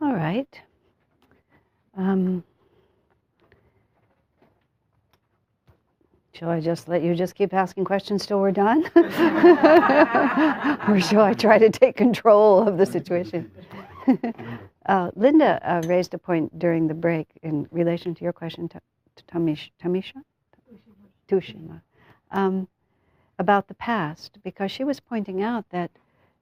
All right. Shall I just let you just keep asking questions till we're done? Or shall I try to take control of the situation? Linda raised a point during the break in relation to your question to Tushima, about the past, because she was pointing out that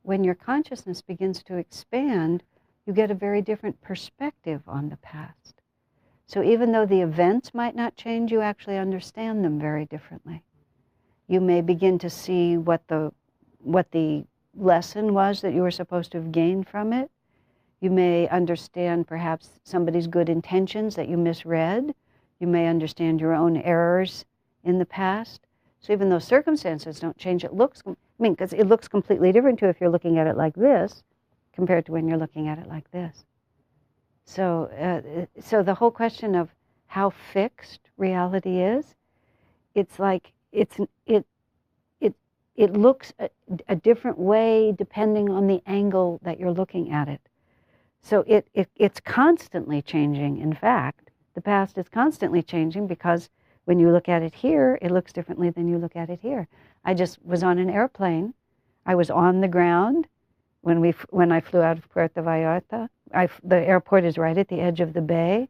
when your consciousness begins to expand, you get a very different perspective on the past. So even though the events might not change, you actually understand them very differently. You may begin to see what the lesson was that you were supposed to have gained from it. You may understand perhaps somebody's good intentions that you misread. You may understand your own errors in the past. So even though circumstances don't change, because it looks completely different too if you're looking at it like this compared to when you're looking at it like this. So the whole question of how fixed reality is, it's like it looks a different way depending on the angle that you're looking at it. So it's constantly changing. In fact, the past is constantly changing because when you look at it here, it looks differently than you look at it here. I just was on an airplane. I was on the ground when I flew out of Puerto Vallarta. The airport is right at the edge of the bay.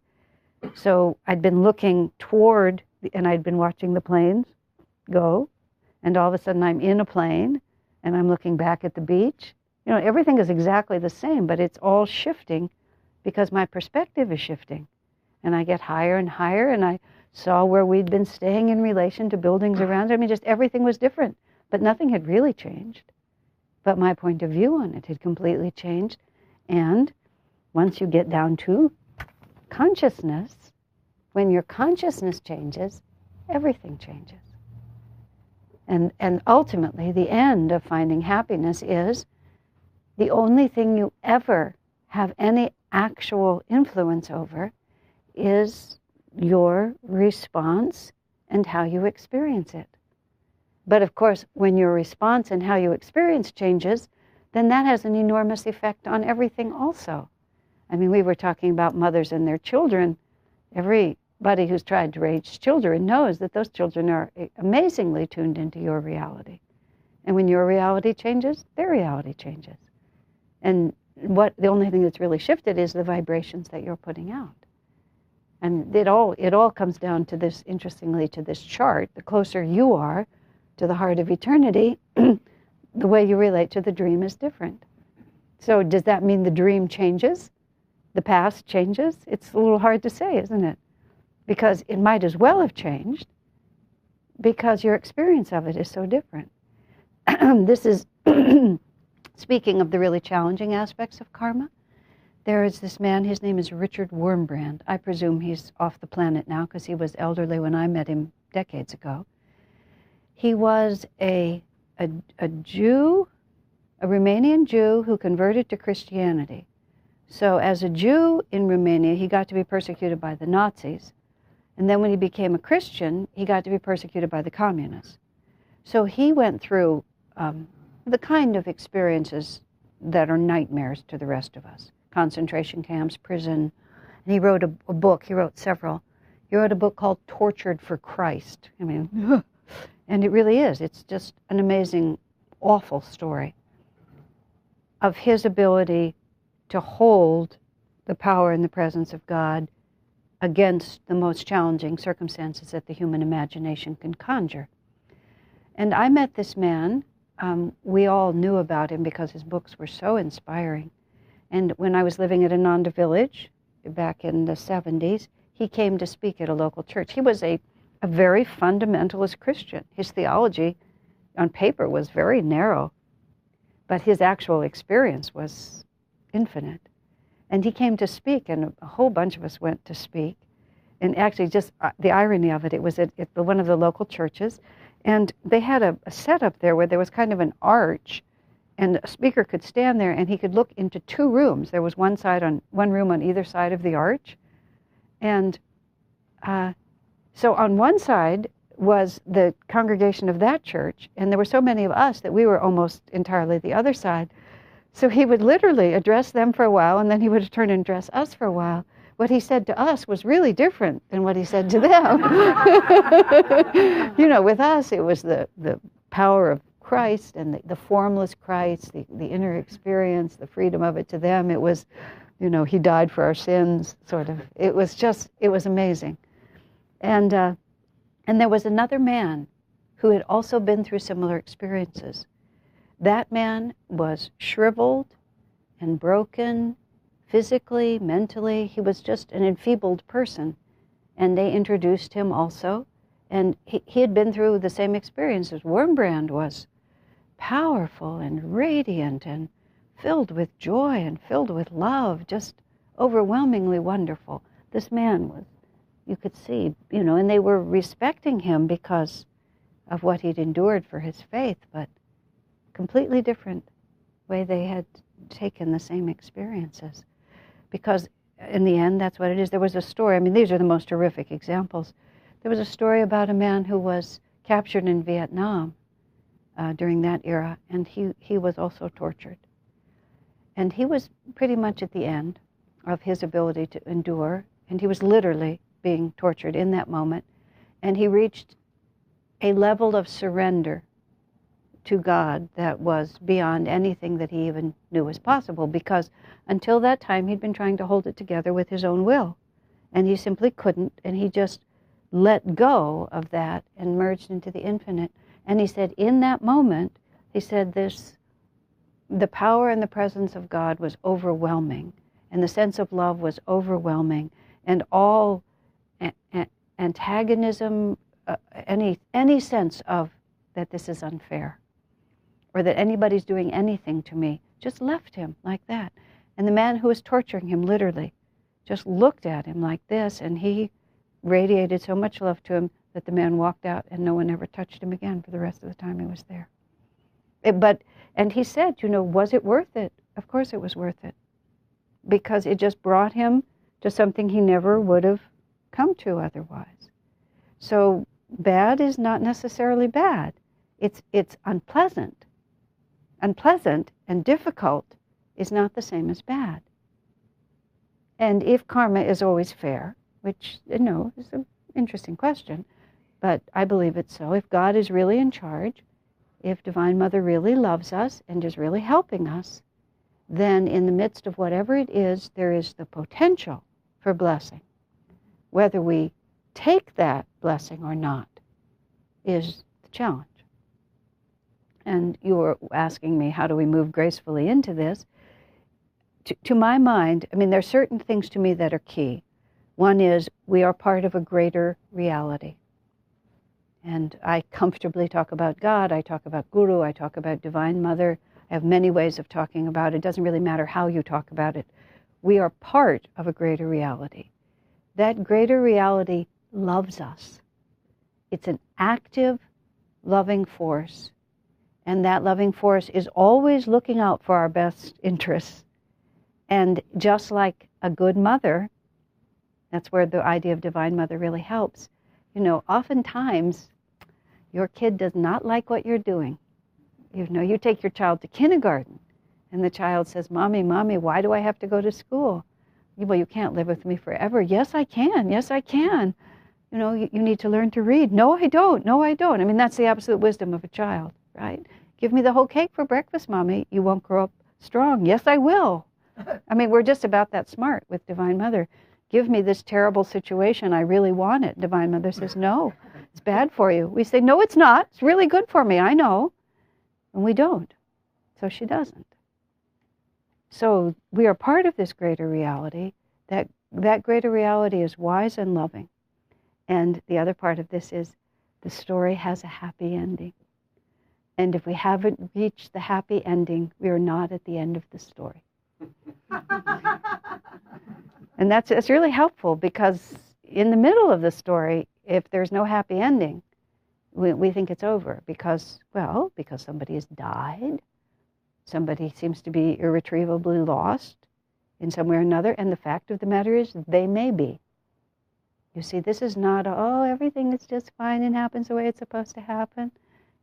So I'd been looking toward, and I'd been watching the planes go, and all of a sudden I'm in a plane, and I'm looking back at the beach. You know, everything is exactly the same, but it's all shifting because my perspective is shifting. And I get higher and higher, and I saw where we'd been staying in relation to buildings around it. I mean, just everything was different, but nothing had really changed. But my point of view on it had completely changed. And once you get down to consciousness, when your consciousness changes, everything changes. And ultimately, the end of finding happiness is the only thing you ever have any actual influence over is your response and how you experience it. But of course, when your response and how you experience changes, then that has an enormous effect on everything also. I mean, we were talking about mothers and their children. Everybody who's tried to raise children knows that those children are amazingly tuned into your reality. And when your reality changes, their reality changes. And the only thing that's really shifted is the vibrations that you're putting out. And it all comes down to this, interestingly, to this chart. The closer you are to the heart of eternity, the way you relate to the dream is different. So does that mean the dream changes? The past changes? It's a little hard to say, isn't it? Because it might as well have changed because your experience of it is so different. This is, speaking of the really challenging aspects of karma, there is this man, his name is Richard Wurmbrand. I presume he's off the planet now because he was elderly when I met him decades ago. He was a Jew, a Romanian Jew who converted to Christianity. So as a Jew in Romania, he got to be persecuted by the Nazis. And then when he became a Christian, he got to be persecuted by the communists. So he went through the kind of experiences that are nightmares to the rest of us. Concentration camps, prison. And he wrote a book. He wrote several. He wrote a book called Tortured for Christ. I mean, and it really is. It's just an amazing, awful story of his ability to hold the power and the presence of God against the most challenging circumstances that the human imagination can conjure. And I met this man. We all knew about him because his books were so inspiring. And when I was living at Ananda Village back in the 70s, he came to speak at a local church. He was a very fundamentalist Christian. His theology on paper was very narrow, but his actual experience was infinite. And he came to speak, and a whole bunch of us went to speak. And actually, just the irony of it, it was at one of the local churches, and they had a setup there where there was kind of an arch, and a speaker could stand there, and he could look into two rooms. There was one room on either side of the arch, and so on one side was the congregation of that church, and there were so many of us that we were almost entirely the other side. So he would literally address them for a while, and then he would turn and address us for a while. What he said to us was really different than what he said to them. With us, it was the power of Christ and the formless Christ, the inner experience, the freedom of it. To them, it was, he died for our sins, sort of. It was amazing. And there was another man who had also been through similar experiences. That man was shriveled and broken, physically, mentally. He was just an enfeebled person. And they introduced him also. And he had been through the same experiences. Wormbrand was powerful and radiant and filled with joy and filled with love, just overwhelmingly wonderful. This man was, you could see, and they were respecting him because of what he'd endured for his faith, but completely different way they had taken the same experiences. Because in the end, that's what it is. There was a story, I mean, these are the most horrific examples. There was a story about a man who was captured in Vietnam during that era, and he was also tortured. And he was pretty much at the end of his ability to endure, and he was literally being tortured in that moment. And he reached a level of surrender to God that was beyond anything that he even knew was possible, because until that time he'd been trying to hold it together with his own will, and he simply couldn't, and he just let go of that and merged into the infinite. And he said in that moment, he said the power and the presence of God was overwhelming, and the sense of love was overwhelming, and all antagonism, any sense of that this is unfair, or that anybody's doing anything to me, just left him like that. And the man who was torturing him literally just looked at him like this, and he radiated so much love to him that the man walked out and no one ever touched him again for the rest of the time he was there. And he said, was it worth it? Of course it was worth it, because it just brought him to something he never would have come to otherwise. So bad is not necessarily bad. It's unpleasant. Unpleasant and difficult is not the same as bad. And if karma is always fair, which, is an interesting question, but I believe it's so. If God is really in charge, if Divine Mother really loves us and is really helping us, then in the midst of whatever it is, there is the potential for blessing. Whether we take that blessing or not is the challenge. And you were asking me, how do we move gracefully into this? To my mind, there are certain things to me that are key. One is we are part of a greater reality. And I comfortably talk about God, I talk about Guru, I talk about Divine Mother. I have many ways of talking about it. It doesn't really matter how you talk about it. We are part of a greater reality. That greater reality loves us. It's an active, loving force. And that loving force is always looking out for our best interests. And just like a good mother, that's where the idea of Divine Mother really helps. Oftentimes, your kid does not like what you're doing. You take your child to kindergarten, and the child says, Mommy, why do I have to go to school? Well, you can't live with me forever. Yes, I can. Yes, I can. You need to learn to read. No, I don't. No, I don't. That's the absolute wisdom of a child, right? Give me the whole cake for breakfast, Mommy. You won't grow up strong. Yes, I will. We're just about that smart with Divine Mother. Give me this terrible situation. I really want it. Divine Mother says, no, it's bad for you. We say, no, it's not. It's really good for me. I know. And we don't. So she doesn't. So we are part of this greater reality. That greater reality is wise and loving. And the other part of this is the story has a happy ending. And if we haven't reached the happy ending, we are not at the end of the story. And that's really helpful, because in the middle of the story, if there's no happy ending, we think it's over because somebody has died, somebody seems to be irretrievably lost in some way or another, and the fact of the matter is they may be. You see, this is not, everything is just fine and happens the way it's supposed to happen.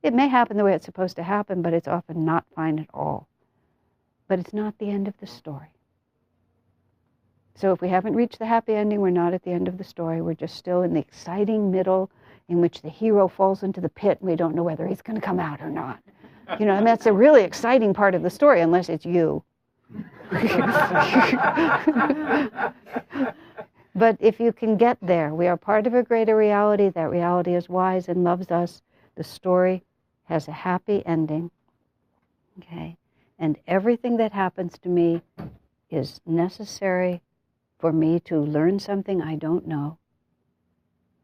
It may happen the way it's supposed to happen, but it's often not fine at all. but it's not the end of the story. So if we haven't reached the happy ending, we're not at the end of the story. We're just still in the exciting middle in which the hero falls into the pit and we don't know whether he's going to come out or not. You know, I mean, that's a really exciting part of the story, unless it's you. But if you can get there, we are part of a greater reality. That reality is wise and loves us. The story has a happy ending. Okay? And everything that happens to me is necessary for me to learn something I don't know.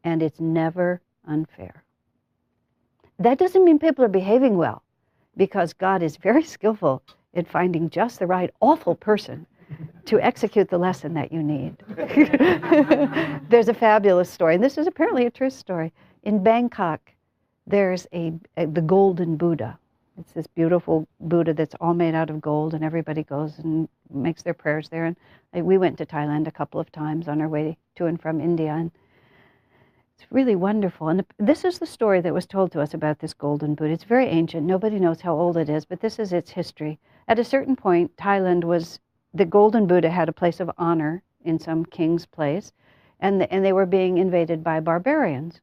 And it's never unfair. That doesn't mean people are behaving well, because God is very skillful in finding just the right awful person to execute the lesson that you need. There's a fabulous story, and this is apparently a true story. In Bangkok, there's the Golden Buddha. It's this beautiful Buddha that's all made out of gold, and everybody goes and makes their prayers there. And we went to Thailand a couple of times on our way to and from India, and it's really wonderful. And this is the story that was told to us about this Golden Buddha. It's very ancient. Nobody knows how old it is, but this is its history. At a certain point, the Golden Buddha had a place of honor in some king's place, and they were being invaded by barbarians.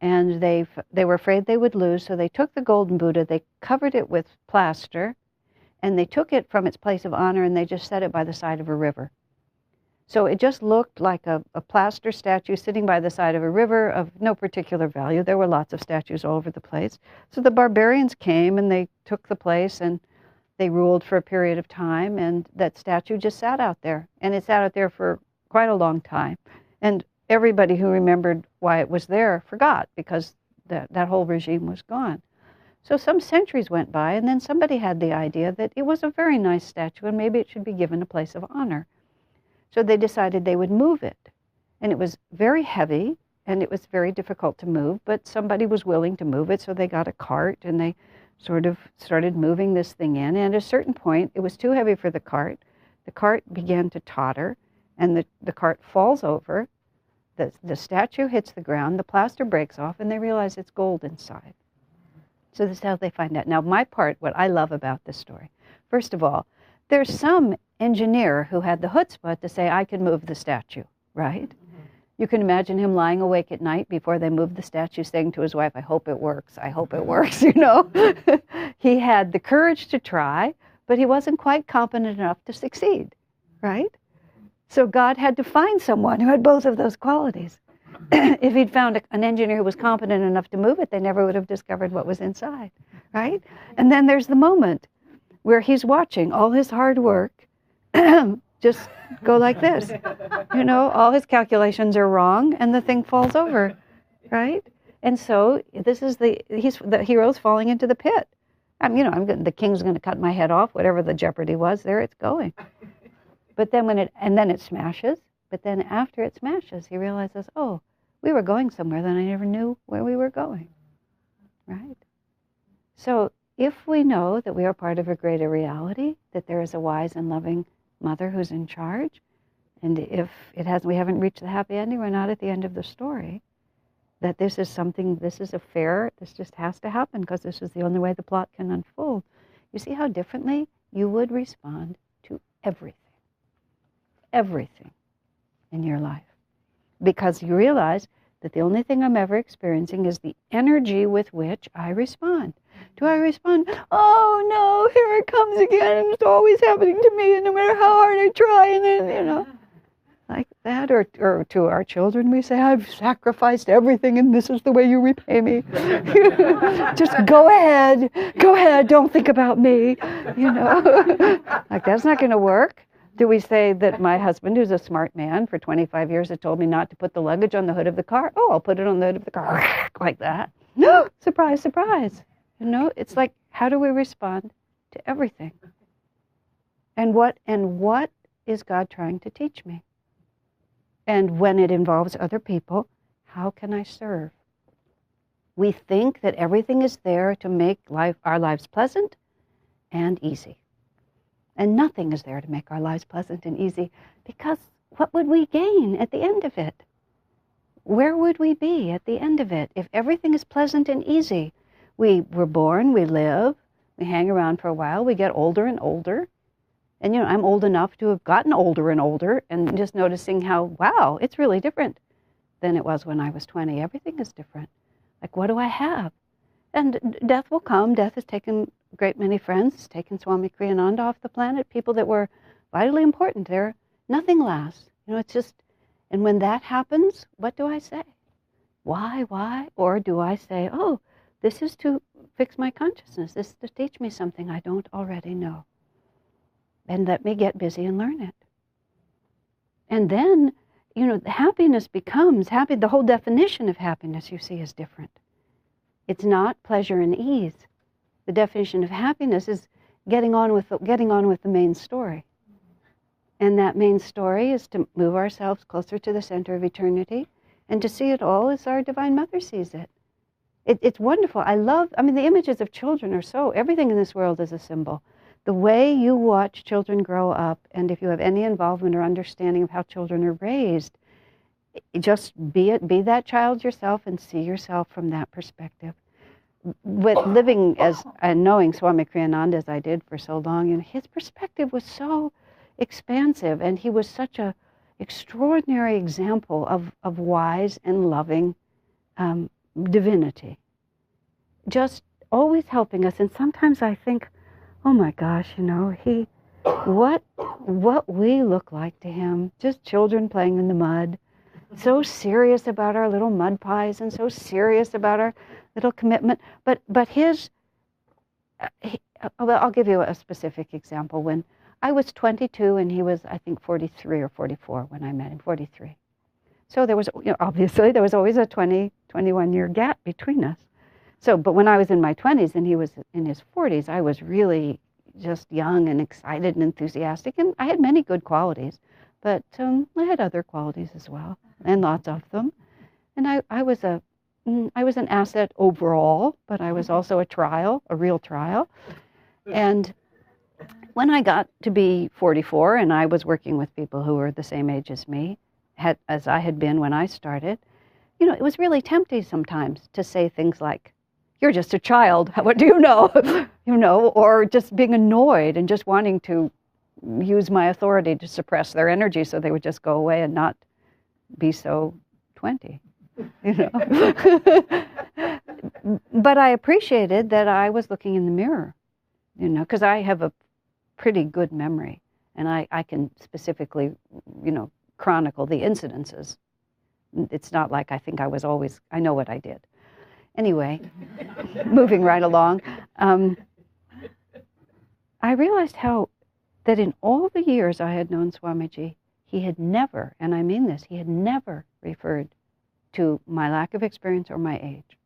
And they were afraid they would lose, so they took the Golden Buddha, they covered it with plaster, and they took it from its place of honor and they just set it by the side of a river. So it just looked like a plaster statue sitting by the side of a river of no particular value. There were lots of statues all over the place. So the barbarians came and they took the place and they ruled for a period of time, and that statue just sat out there. And it sat out there for quite a long time. And everybody who remembered why it was there forgot, because that whole regime was gone. So some centuries went by, and then somebody had the idea that it was a very nice statue and maybe it should be given a place of honor. So they decided they would move it. And it was very heavy, and it was very difficult to move, but somebody was willing to move it, so they got a cart, and they sort of started moving this thing in. And at a certain point, it was too heavy for the cart. The cart began to totter, and the cart falls over. The statue hits the ground, the plaster breaks off, and they realize it's gold inside. So this is how they find out. Now, what I love about this story, first of all, there's some engineer who had the chutzpah to say, I can move the statue, right? Mm-hmm. You can imagine him lying awake at night before they moved the statue, saying to his wife, I hope it works, I hope it works, you know? He had the courage to try, but he wasn't quite competent enough to succeed, right? So God had to find someone who had both of those qualities. If he'd found an engineer who was competent enough to move it, they never would have discovered what was inside, right? And then there's the moment where he's watching all his hard work just go like this. You know, all his calculations are wrong, and the thing falls over, right? And so this is the hero's falling into the pit. The king's going to cut my head off, whatever the jeopardy was, there it's going. But then then it smashes. But then after it smashes, he realizes, oh, we were going somewhere that I never knew where we were going, right? So if we know that we are part of a greater reality, that there is a wise and loving mother who's in charge, and if we haven't reached the happy ending, we're not at the end of the story, that this is affair, this just has to happen because this is the only way the plot can unfold. You see how differently you would respond to everything in your life, because you realize that the only thing I'm ever experiencing is the energy with which I respond. Do I respond, oh no, here it comes again, and it's always happening to me, and no matter how hard I try, and then, like that? Or to our children, we say, I've sacrificed everything, and this is the way you repay me. Just go ahead, don't think about me, Like, that's not going to work. Do we say that my husband, who's a smart man for 25 years, has told me not to put the luggage on the hood of the car? Oh, I'll put it on the hood of the car, like that. No, surprise, surprise. It's like, how do we respond to everything? And what is God trying to teach me? And when it involves other people, how can I serve? We think that everything is there to make our lives pleasant and easy. And nothing is there to make our lives pleasant and easy, because what would we gain at the end of it? Where would we be at the end of it if everything is pleasant and easy? We were born, we live, we hang around for a while, we get older and older, And, I'm old enough to have gotten older and older, and just noticing how, wow, it's really different than it was when I was 20. Everything is different. Like, what do I have? And death will come. Death has taken a great many friends. It's taken Swami Kriyananda off the planet, people that were vitally important. Nothing lasts. It's just, and when that happens, what do I say? Why? Or do I say, oh, this is to fix my consciousness. This is to teach me something I don't already know. And let me get busy and learn it. And then, happiness becomes happy. The whole definition of happiness, you see, is different. It's not pleasure and ease. The definition of happiness is getting on with the main story. And that main story is to move ourselves closer to the center of eternity and to see it all as our Divine Mother sees it. It's wonderful. The images of children are everything in this world is a symbol. The way you watch children grow up, and if you have any involvement or understanding of how children are raised, just be that child yourself and see yourself from that perspective. With living and knowing Swami Kriyananda as I did for so long, his perspective was so expansive, and he was such a extraordinary example of wise and loving divinity. Just always helping us. And sometimes I think, oh my gosh, what we look like to him, just children playing in the mud, so serious about our little mud pies and so serious about our little commitment. But I'll give you a specific example. When I was 22 and he was, I think, 43 or 44 when I met him, 43. So there was, obviously there was always a 21-year gap between us. But when I was in my 20s and he was in his 40s, I was really just young and excited and enthusiastic, and I had many good qualities, but I had other qualities as well, and lots of them. And I was an asset overall, but I was also a real trial. And when I got to be 44 and I was working with people who were the same age as me, as I had been when I started, it was really tempting sometimes to say things like, "You're just a child. What do you know?" Or just being annoyed and just wanting to use my authority to suppress their energy so they would just go away and not be so 20. But I appreciated that I was looking in the mirror, because I have a pretty good memory, and I can specifically, chronicle the incidences. It's not like I think I know what I did. Anyway, moving right along, I realized that in all the years I had known Swamiji, he had never, and I mean this, he had never referred to my lack of experience or my age.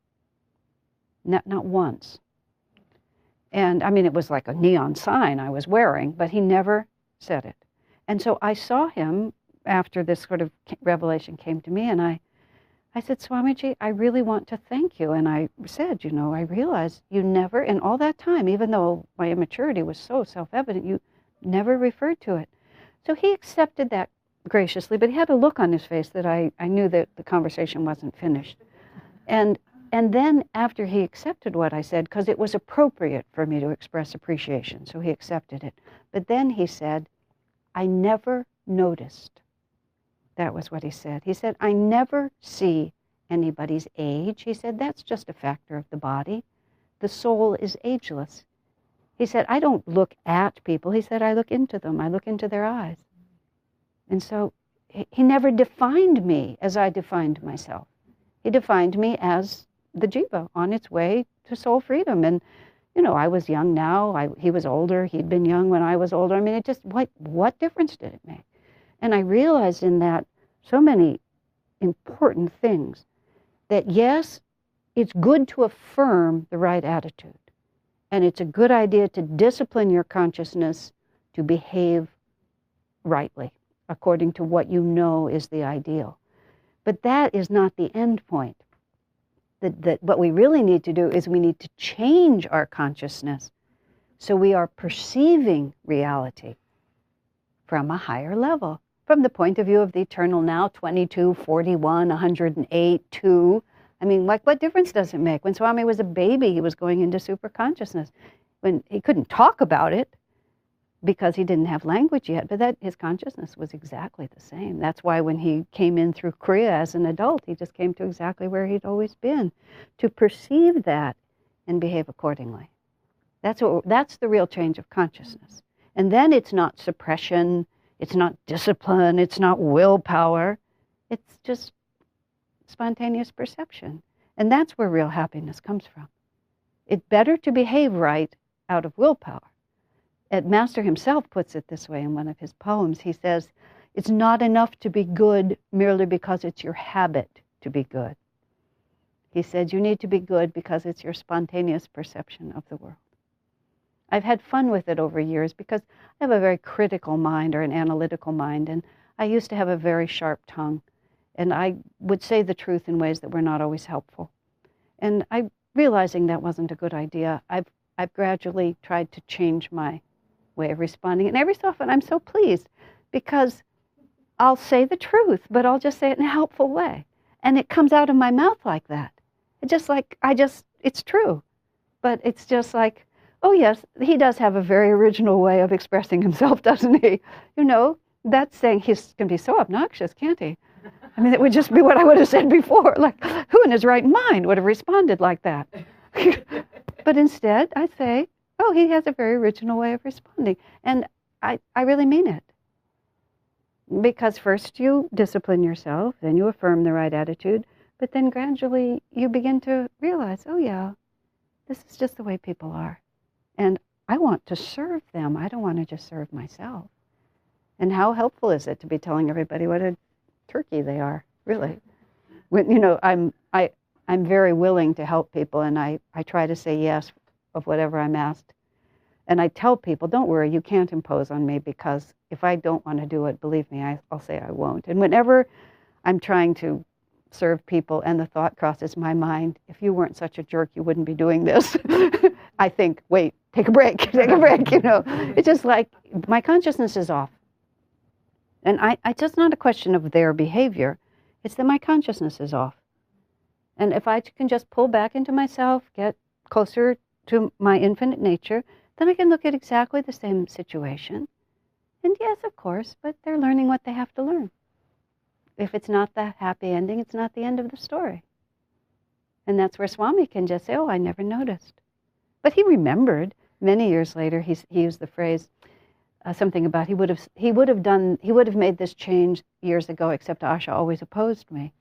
Not once. And it was like a neon sign I was wearing, but he never said it. And so I saw him after this sort of revelation came to me, and I said, "Swamiji, I really want to thank you." And I said, I realized you never, in all that time, even though my immaturity was so self-evident, you never referred to it. So he accepted that graciously, but he had a look on his face that I knew that the conversation wasn't finished. And then after he accepted what I said, because it was appropriate for me to express appreciation, so he accepted it. But then he said, "I never noticed." That was what he said. He said, "I never see anybody's age." He said, "That's just a factor of the body. The soul is ageless." He said, "I don't look at people." He said, "I look into them. I look into their eyes." And so he never defined me as I defined myself. He defined me as the jiva on its way to soul freedom. And, I was young now. He was older. He'd been young when I was older. It just, what difference did it make? And I realized in that so many important things that, yes, it's good to affirm the right attitude. And it's a good idea to discipline your consciousness to behave rightly, according to what you know is the ideal. But that is not the end point. What we really need to do is we need to change our consciousness so we are perceiving reality from a higher level, from the point of view of the eternal now, 22, 41, 108, 2. What difference does it make? When Swami was a baby, he was going into super consciousness. When he couldn't talk about it, because he didn't have language yet, but that his consciousness was exactly the same. That's why when he came in through Kriya as an adult, he just came to exactly where he'd always been, to perceive that and behave accordingly. That's the real change of consciousness. And then it's not suppression, it's not discipline, it's not willpower, it's just spontaneous perception. And that's where real happiness comes from. It's better to behave right out of willpower. And Master himself puts it this way in one of his poems. He says, it's not enough to be good merely because it's your habit to be good. He said, you need to be good because it's your spontaneous perception of the world. I've had fun with it over years because I have a very critical mind, or an analytical mind, and I used to have a very sharp tongue. And I would say the truth in ways that were not always helpful. And realizing that wasn't a good idea, I've gradually tried to change my way of responding. And every so often I'm so pleased because I'll say the truth, but I'll just say it in a helpful way. And it comes out of my mouth like that. It's just like, it's true. But it's just like, oh yes, he does have a very original way of expressing himself, doesn't he? You know, that's saying he can be so obnoxious, can't he? I mean, it would just be what I would have said before. Like, who in his right mind would have responded like that? But instead, I say, oh, he has a very original way of responding. And I really mean it. Because first you discipline yourself, then you affirm the right attitude, but then gradually you begin to realize, oh yeah, this is just the way people are. And I want to serve them. I don't want to just serve myself. And how helpful is it to be telling everybody what a turkey they are, really? When, you know, I'm very willing to help people, and I try to say yes of whatever I'm asked. And I tell people, don't worry, you can't impose on me, because if I don't want to do it, believe me, I'll say I won't. And whenever I'm trying to serve people and the thought crosses my mind, if you weren't such a jerk, you wouldn't be doing this. I think, wait, take a break, you know. It's just like my consciousness is off. And it's just not a question of their behavior. It's that my consciousness is off. And if I can just pull back into myself, get closer to my infinite nature, then I can look at exactly the same situation. And yes, of course, but they're learning what they have to learn. If it's not the happy ending, it's not the end of the story. And that's where Swami can just say, oh, I never noticed. But he remembered. Many years later, he used the phrase, something about he would have made this change years ago, except Asha always opposed me.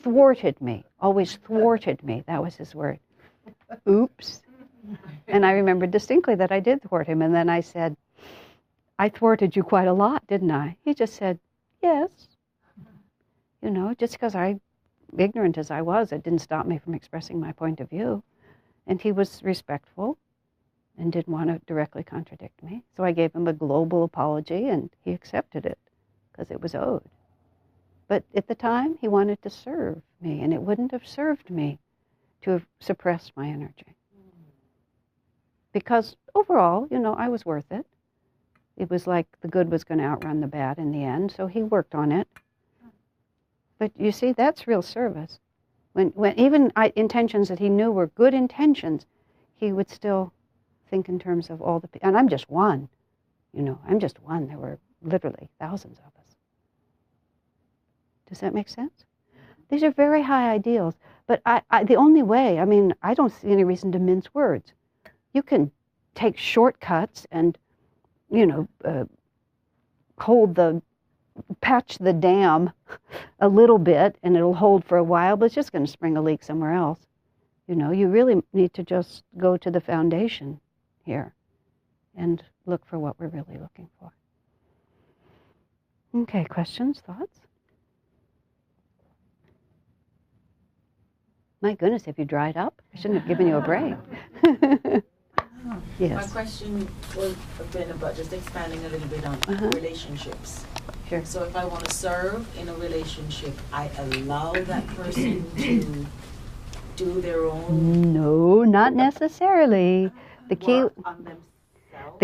Thwarted me, always thwarted me. That was his word. Oops. And I remember distinctly that I did thwart him. And then I said, I thwarted you quite a lot, didn't I? He just said, yes. You know, just because ignorant as I was, it didn't stop me from expressing my point of view. And he was respectful and didn't want to directly contradict me. So I gave him a global apology, and he accepted it because it was owed. But at the time, he wanted to serve me, and it wouldn't have served me to have suppressed my energy. Because overall, you know, I was worth it. It was like the good was going to outrun the bad in the end, so he worked on it. But you see, that's real service. When even intentions that he knew were good intentions, he would still think in terms of all the people. And I'm just one, you know, I'm just one. There were literally thousands of us. Does that make sense? These are very high ideals. But the only way, I mean, I don't see any reason to mince words. You can take shortcuts and, you know, patch the dam a little bit, and it'll hold for a while, but it's just going to spring a leak somewhere else. You know, you really need to just go to the foundation here and look for what we're really looking for. Okay, questions, thoughts? My goodness, have you dried up? I shouldn't have given you a break. Yes. My question would have been about just expanding a little bit on relationships. Sure. So if I want to serve in a relationship, I allow that person to do their own. No, not necessarily. The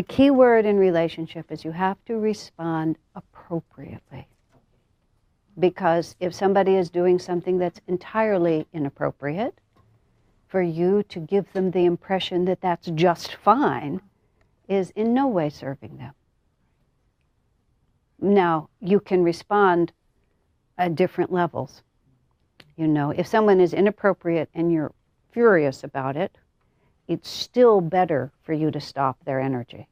key word in relationship is you have to respond appropriately. Because if somebody is doing something that's entirely inappropriate, for you to give them the impression that that's just fine is in no way serving them. Now, you can respond at different levels. You know, if someone is inappropriate and you're furious about it, it's still better for you to stop their energy.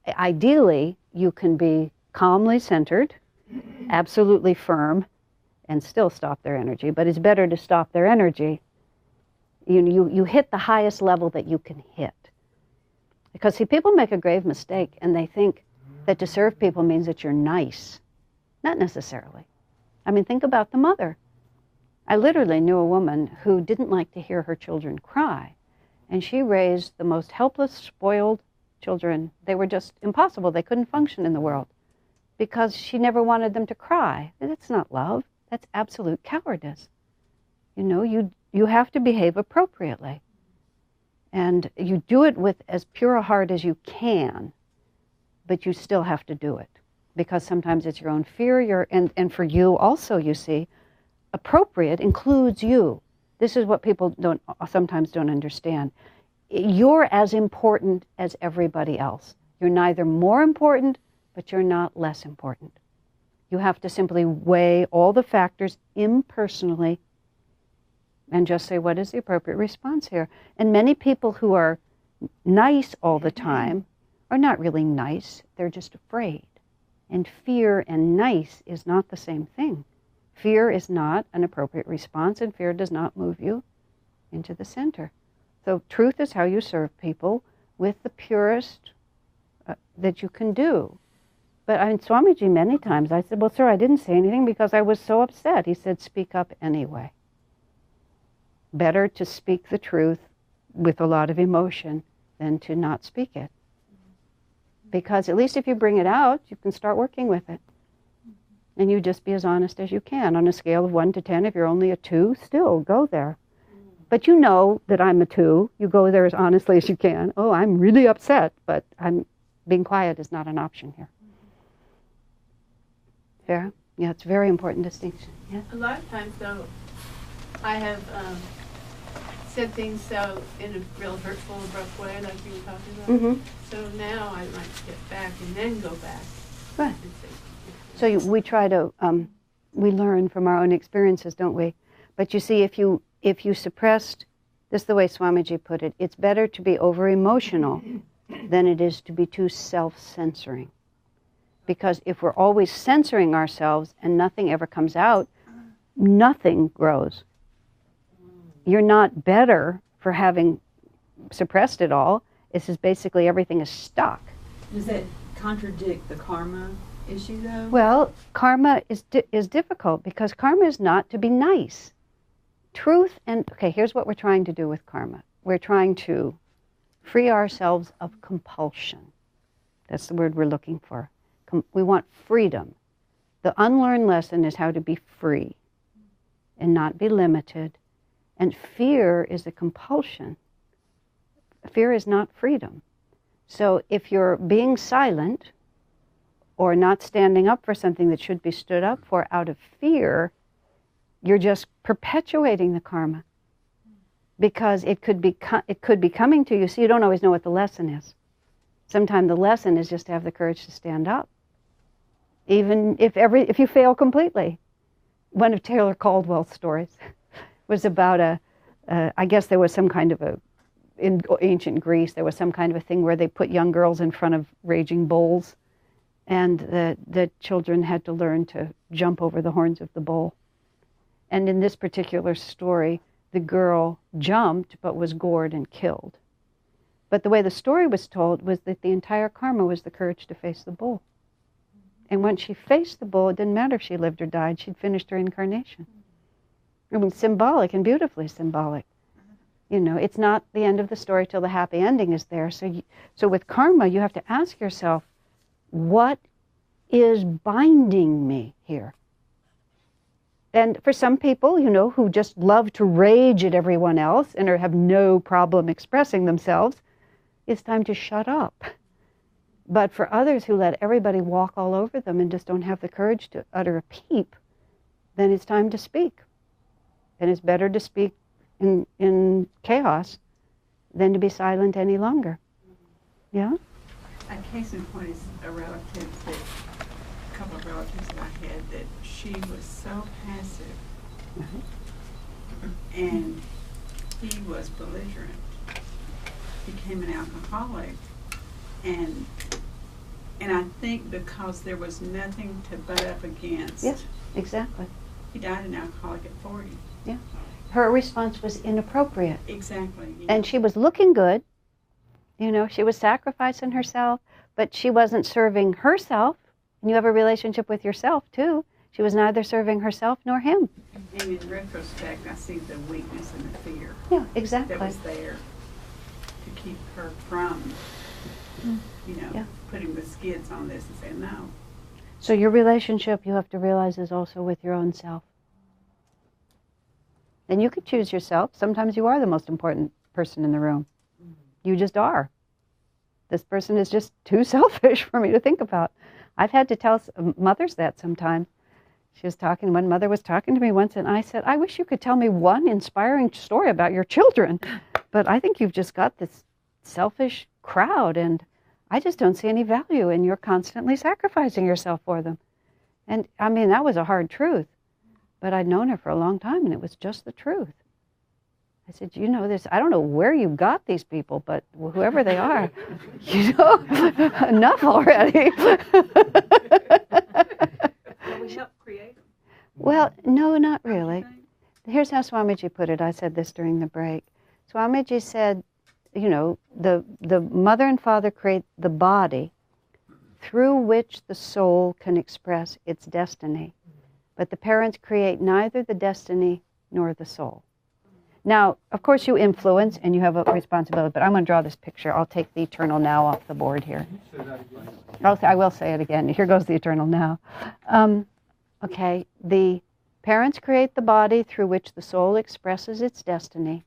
Ideally, you can be calmly centered, absolutely firm, and still stop their energy. But it's better to stop their energy. You hit the highest level that you can hit. Because, see, people make a grave mistake, and they think that to serve people means that you're nice. Not necessarily. I mean, think about the mother. I literally knew a woman who didn't like to hear her children cry. And she raised the most helpless, spoiled children. They were just impossible. They couldn't function in the world because she never wanted them to cry. That's not love. That's absolute cowardice. You know, you have to behave appropriately. And you do it with as pure a heart as you can, but you still have to do it. Because sometimes it's your own fear, and for you also, you see, appropriate includes you. This is what people sometimes don't understand. You're as important as everybody else. You're neither more important, but you're not less important. You have to simply weigh all the factors impersonally and just say, what is the appropriate response here? And many people who are nice all the time are not really nice. They're just afraid. And fear and nice is not the same thing. Fear is not an appropriate response, and fear does not move you into the center. So truth is how you serve people with the purest that you can do. But in Swamiji, many times I said, well, sir, I didn't say anything because I was so upset. He said, speak up anyway. Better to speak the truth with a lot of emotion than to not speak it. Because at least if you bring it out, you can start working with it. And you just be as honest as you can. On a scale of 1 to 10, if you're only a 2, still go there. But you know that I'm a 2. You go there as honestly as you can. Oh, I'm really upset, but being quiet is not an option here. Fair? Yeah, it's a very important distinction. Yeah. A lot of times, though, I have said things so in a real hurtful, abrupt way, like you were talking about. Mm-hmm. So now I might step back and then go back. Right. And say, So we try to, we learn from our own experiences, don't we? But you see, if you suppressed, this is the way Swamiji put it, it's better to be over-emotional than it is to be too self-censoring. Because if we're always censoring ourselves and nothing ever comes out, nothing grows. You're not better for having suppressed it all. It's just basically everything is stuck. Does that contradict the karma issue, though? Well, karma is difficult because karma is not to be nice. Truth and, okay, here's what we're trying to do with karma. We're trying to free ourselves of compulsion. That's the word we're looking for. We want freedom. The unlearned lesson is how to be free and not be limited. And fear is a compulsion. Fear is not freedom. So if you're being silent or not standing up for something that should be stood up for out of fear, you're just perpetuating the karma. Because it could be coming to you, so you don't always know what the lesson is. Sometimes the lesson is just to have the courage to stand up. Even if you fail completely. One of Taylor Caldwell's stories was about I guess there was some kind of in ancient Greece, there was some kind of a thing where they put young girls in front of raging bulls, and the children had to learn to jump over the horns of the bull. And in this particular story, the girl jumped but was gored and killed. But the way the story was told was that the entire karma was the courage to face the bull. And when she faced the bull, it didn't matter if she lived or died, she'd finished her incarnation. I mean, symbolic and beautifully symbolic. You know, it's not the end of the story till the happy ending is there. So with karma, you have to ask yourself, what is binding me here? And for some people, you know, who just love to rage at everyone else and have no problem expressing themselves, it's time to shut up. But for others who let everybody walk all over them and just don't have the courage to utter a peep, then it's time to speak. And it's better to speak in chaos than to be silent any longer. Yeah? A case in point is a couple of relatives that I had, that she was so passive, and he was belligerent, became an alcoholic, and I think because there was nothing to butt up against. Yes, exactly. He died an alcoholic at 40. Yeah. Her response was inappropriate. Exactly. And she was looking good. You know, she was sacrificing herself, but she wasn't serving herself. And you have a relationship with yourself, too. She was neither serving herself nor him. And in retrospect, I see the weakness and the fear. Yeah, exactly. That was there to keep her from, putting the skids on this and saying no. So your relationship, you have to realize, is also with your own self. And you could choose yourself. Sometimes you are the most important person in the room. You just are. This person is just too selfish for me to think about. I've had to tell mothers that sometimes. One mother was talking to me once, and I said, I wish you could tell me one inspiring story about your children. But I think you've just got this selfish crowd, and I just don't see any value in your constantly sacrificing yourself for them. And I mean, that was a hard truth. But I'd known her for a long time, and it was just the truth. I said, you know this, I don't know where you got these people, but whoever they are, enough already. Will we help create them? Well, no, not really. Here's how Swamiji put it. I said this during the break. Swamiji said, the mother and father create the body through which the soul can express its destiny. But the parents create neither the destiny nor the soul. Now, of course, you influence and you have a responsibility, but I'm going to draw this picture. I'll take the eternal now off the board here. I will say it again. Here goes the eternal now. Okay, the parents create the body through which the soul expresses its destiny,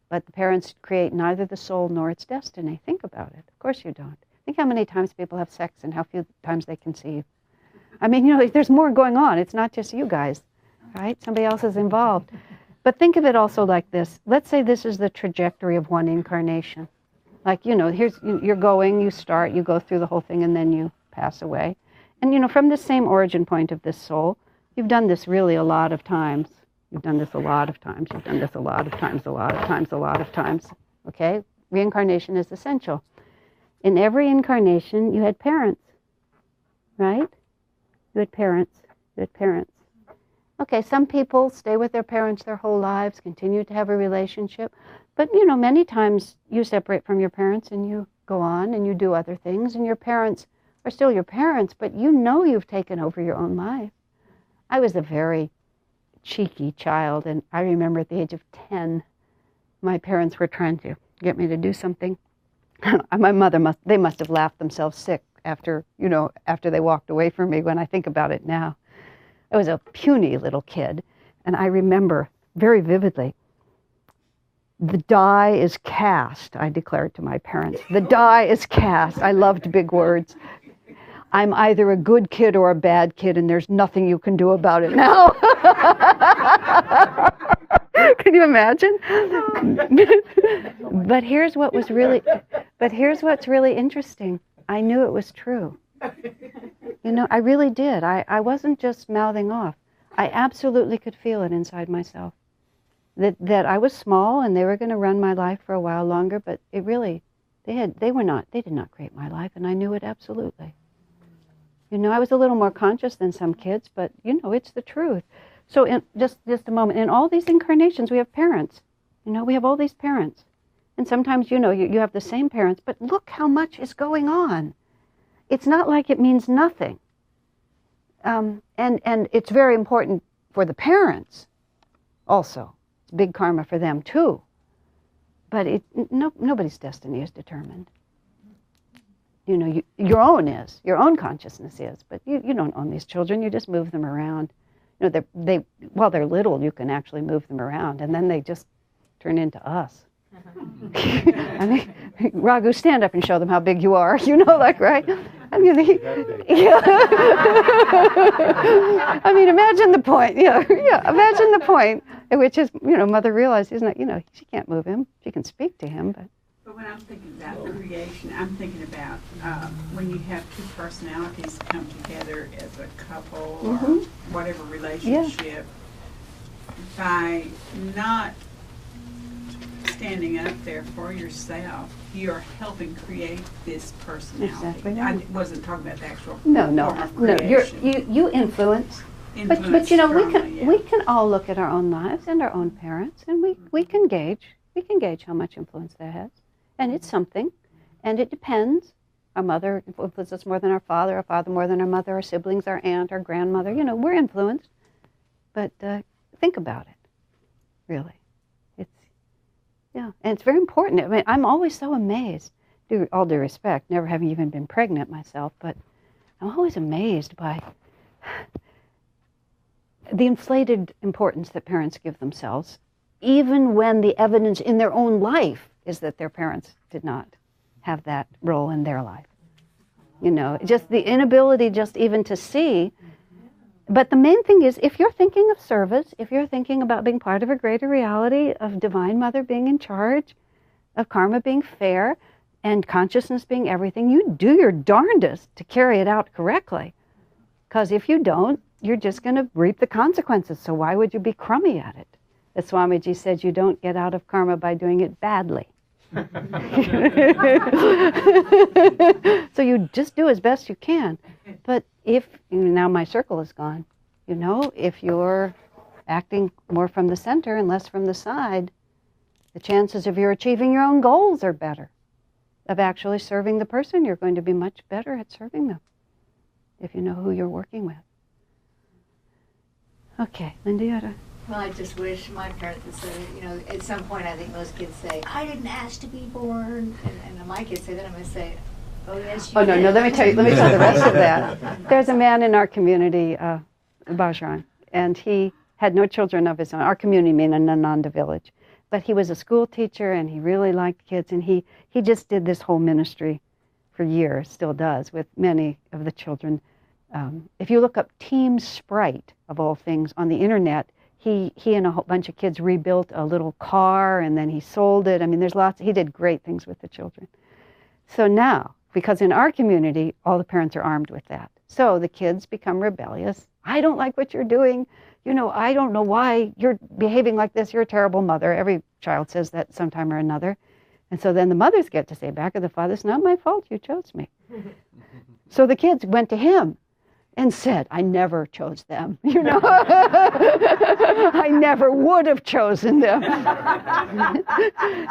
but the parents create neither the soul nor its destiny. Think about it. Of course you don't. Think how many times people have sex and how few times they conceive. I mean, there's more going on. It's not just you guys, right? Somebody else is involved. But think of it also like this. Let's say this is the trajectory of one incarnation. Like, you're going, you start, you go through the whole thing, and then you pass away. And, from the same origin point of this soul, you've done this really a lot of times. You've done this a lot of times. You've done this a lot of times, a lot of times, a lot of times. Okay? Reincarnation is essential. In every incarnation, you had parents, right? You had parents. You had parents. Okay, some people stay with their parents their whole lives, continue to have a relationship. But, many times you separate from your parents and you go on and you do other things. And your parents are still your parents, but you've taken over your own life. I was a very cheeky child, and I remember at the age of 10, my parents were trying to get me to do something. My mother they must have laughed themselves sick after they walked away from me when I think about it now. I was a puny little kid, and I remember very vividly, the die is cast, I declared to my parents. The die is cast. I loved big words. I'm either a good kid or a bad kid, and there's nothing you can do about it now. Can you imagine? But here's what's really interesting. I knew it was true. I really did. I wasn't just mouthing off. I absolutely could feel it inside myself. That I was small and they were going to run my life for a while longer, but it really, they did not create my life, and I knew it absolutely. I was a little more conscious than some kids, but it's the truth. So in just a moment, in all these incarnations we have parents. We have all these parents. And sometimes you have the same parents, but look how much is going on. It's not like it means nothing. And it's very important for the parents also. It's big karma for them too. But nobody's destiny is determined. Your own consciousness is, but you don't own these children. You just move them around. While they're little, you can actually move them around, and then they just turn into us. I mean, Raghu, stand up and show them how big you are. Right? I mean, I mean, imagine the point. Imagine the point at which his, mother realized he's not, she can't move him. She can speak to him, but But when I'm thinking about the creation, I'm thinking about when you have two personalities come together as a couple or whatever relationship, by not standing up there for yourself, you're helping create this personality. Exactly right. I wasn't talking about the actual No. You influence. But you know, we can all look at our own lives and our own parents, and we can gauge how much influence that has, and it's something, and it depends. Our mother influences us more than our father more than our mother, our siblings, our aunt, our grandmother. You know, we're influenced, but think about it, really. Yeah, and it's very important. I mean, I'm always so amazed, all due respect, never having even been pregnant myself, but I'm always amazed by the inflated importance that parents give themselves, even when the evidence in their own life is that their parents did not have that role in their life. You know, just the inability just even to see. But the main thing is, if you're thinking of service, if you're thinking about being part of a greater reality, of Divine Mother being in charge, of karma being fair, and consciousness being everything, you do your darndest to carry it out correctly. Because if you don't, you're just going to reap the consequences. So why would you be crummy at it? As Swamiji said, you don't get out of karma by doing it badly. So you just do as best you can. But if, now my circle is gone, you know, if you're acting more from the center and less from the side, the chances of you achieving your own goals are better. Of actually serving the person, you're going to be much better at serving them if you know who you're working with. Okay, Linda, you had a... Well, I just wish my parents would say, you know, at some point I think most kids say, I didn't ask to be born. And my kids say that, I'm going to say, oh, yes, you did. No, let me tell the rest of that. There's a man in our community, Bajran, and he had no children of his own. Our community means in Ananda village. But he was a school teacher, and he really liked kids, and he just did this whole ministry for years, still does, with many of the children. If you look up Team Sprite, of all things, on the internet, he and a whole bunch of kids rebuilt a little car, and then he sold it. I mean, he did great things with the children. So now, because in our community, all the parents are armed with that. So the kids become rebellious. I don't like what you're doing. You know, I don't know why you're behaving like this. You're a terrible mother. Every child says that sometime or another. And so then the mothers get to say back to the father, it's not my fault, you chose me. So the kids went to him and said, I never chose them, you know. I never would have chosen them.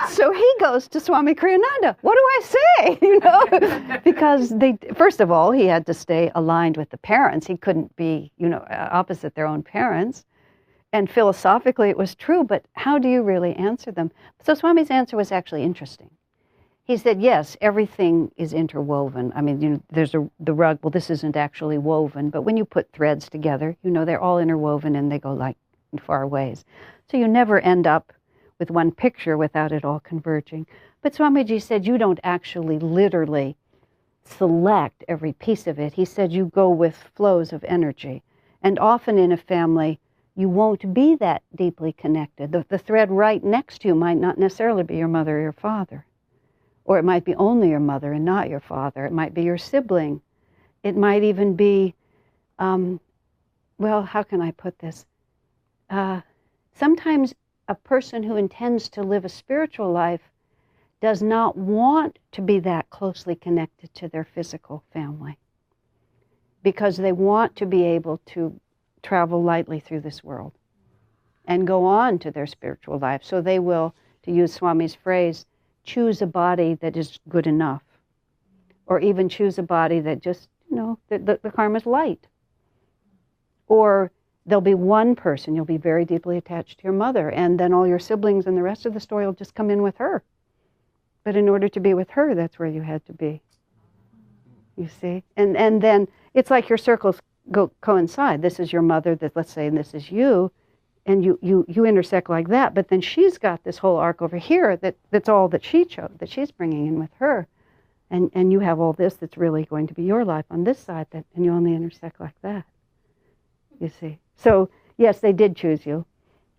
So he goes to Swami Kriyananda. What do I say, you know? Because first of all, he had to stay aligned with the parents. He couldn't be, you know, opposite their own parents. And philosophically, it was true, but how do you really answer them? So Swami's answer was actually interesting. He said, yes, everything is interwoven. I mean, you know, there's the rug. Well, this isn't actually woven, but when you put threads together, you know, they're all interwoven and they go like in far ways. So you never end up with one picture without it all converging. But Swamiji said you don't actually literally select every piece of it. He said you go with flows of energy. And often in a family, you won't be that deeply connected. The thread right next to you might not necessarily be your mother or your father. Or it might be only your mother and not your father. It might be your sibling. It might even be, well, how can I put this? Sometimes a person who intends to live a spiritual life does not want to be that closely connected to their physical family because they want to be able to travel lightly through this world and go on to their spiritual life. So they will, to use Swami's phrase, choose a body that is good enough, or even choose a body that just, you know, the karma's light. Or there'll be one person, you'll be very deeply attached to your mother, and then all your siblings and the rest of the story will just come in with her. But in order to be with her, that's where you had to be. You see? And then it's like your circles coincide. This is your mother, let's say, and this is you. And you intersect like that, but then she's got this whole arc over here that's all that she chose, that she's bringing in with her. And you have all this that's really going to be your life on this side, and you only intersect like that, you see. So, yes, they did choose you.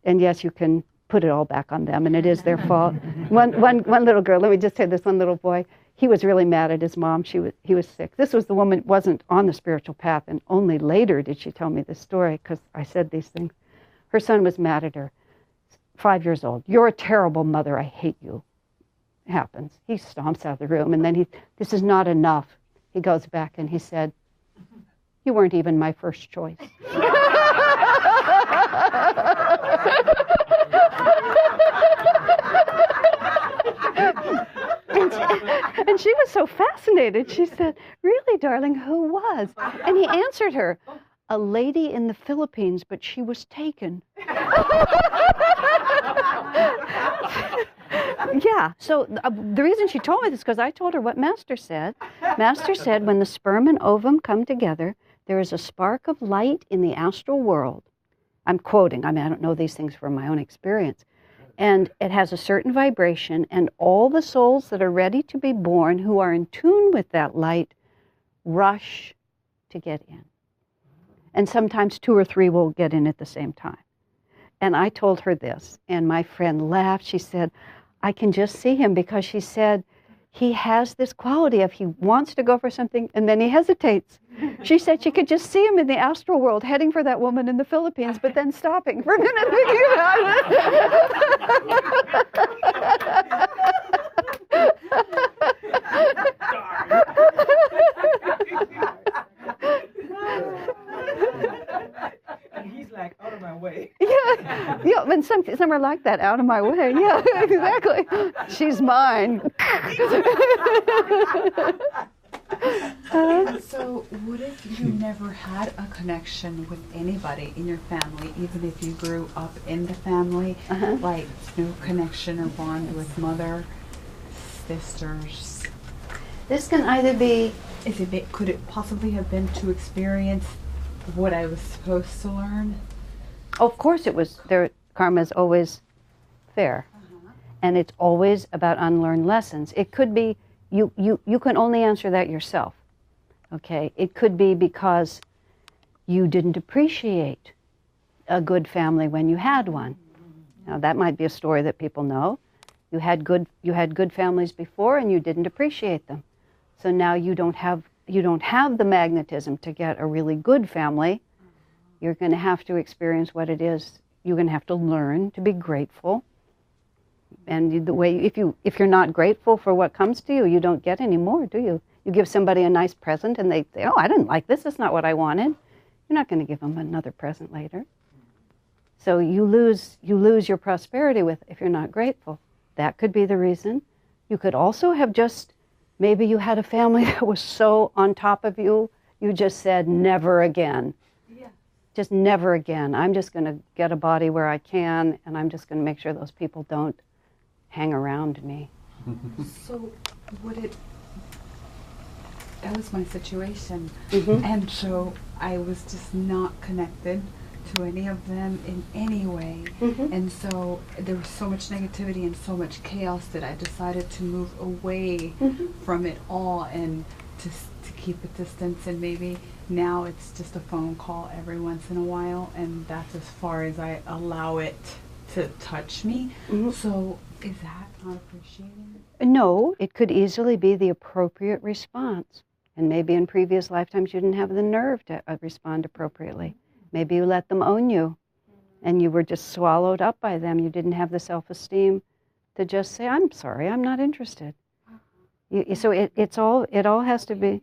And yes, you can put it all back on them, and it is their fault. One little girl, let me just say this one little boy, he was really mad at his mom. He was sick. This was the woman who wasn't on the spiritual path, and only later did she tell me this story, because I said these things. Her son was mad at her, 5 years old. "You're a terrible mother. I hate you." It happens. He stomps out of the room, and then this is not enough. He goes back and he said, "You weren't even my first choice." And she was so fascinated. She said, "Really, darling, who was?" And he answered her, "A lady in the Philippines, but she was taken." Yeah, so the reason she told me this is because I told her what Master said. Master said when the sperm and ovum come together, there is a spark of light in the astral world. I'm quoting, I don't know these things from my own experience. And it has a certain vibration, and all the souls that are ready to be born who are in tune with that light rush to get in. And sometimes 2 or 3 will get in at the same time. And I told her this, and my friend laughed. She said, "I can just see him," because she said, he has this quality of he wants to go for something and then he hesitates. She said she could just see him in the astral world heading for that woman in the Philippines, but then stopping for a minute thinking about And he's like, out of my way. Yeah, and some are like that, out of my way. Yeah, exactly. She's mine. So what if you never had a connection with anybody in your family, even if you grew up in the family, like no connection or bond with mother, sisters? This can either be... Could it possibly have been to experience what I was supposed to learn? Oh, of course it was. Karma is always fair. And it's always about unlearned lessons. It could be, you can only answer that yourself. Okay? It could be because you didn't appreciate a good family when you had one. Now that might be a story that people know. You had good families before and you didn't appreciate them. So now you don't have the magnetism to get a really good family. You're going to have to experience what it is. You're going to have to learn to be grateful. And the way, if you're not grateful for what comes to you, you don't get any more, do you? You give somebody a nice present and they say, "Oh, I didn't like this. It's not what I wanted." You're not going to give them another present later. So you lose your prosperity if you're not grateful. That could be the reason. You could also have maybe you had a family that was so on top of you, you just said, "Never again." Yeah. Just never again. I'm just going to get a body where I can, and I'm just going to make sure those people don't hang around me. So that was my situation. And so I was just not connected to any of them in any way. And so there was so much negativity and so much chaos that I decided to move away from it all and to keep a distance. And maybe now it's just a phone call every once in a while, and that's as far as I allow it to touch me. So is that not appreciating it? No, it could easily be the appropriate response. And maybe in previous lifetimes you didn't have the nerve to respond appropriately. Maybe you let them own you and you were just swallowed up by them. You didn't have the self-esteem to just say, "I'm sorry, I'm not interested." So it all has to be,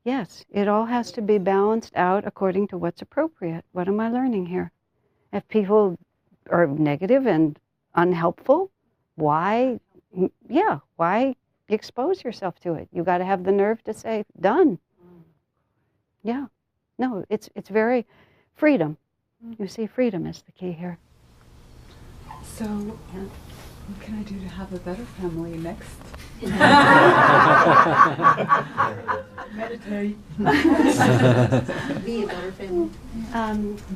yes, it all has to be balanced out according to what's appropriate. What am I learning here? If people are negative and unhelpful, why expose yourself to it? You got to have the nerve to say, "Done." Yeah. No, it's very freedom. You see, freedom is the key here. So what can I do to have a better family next? Meditate. Be a better family.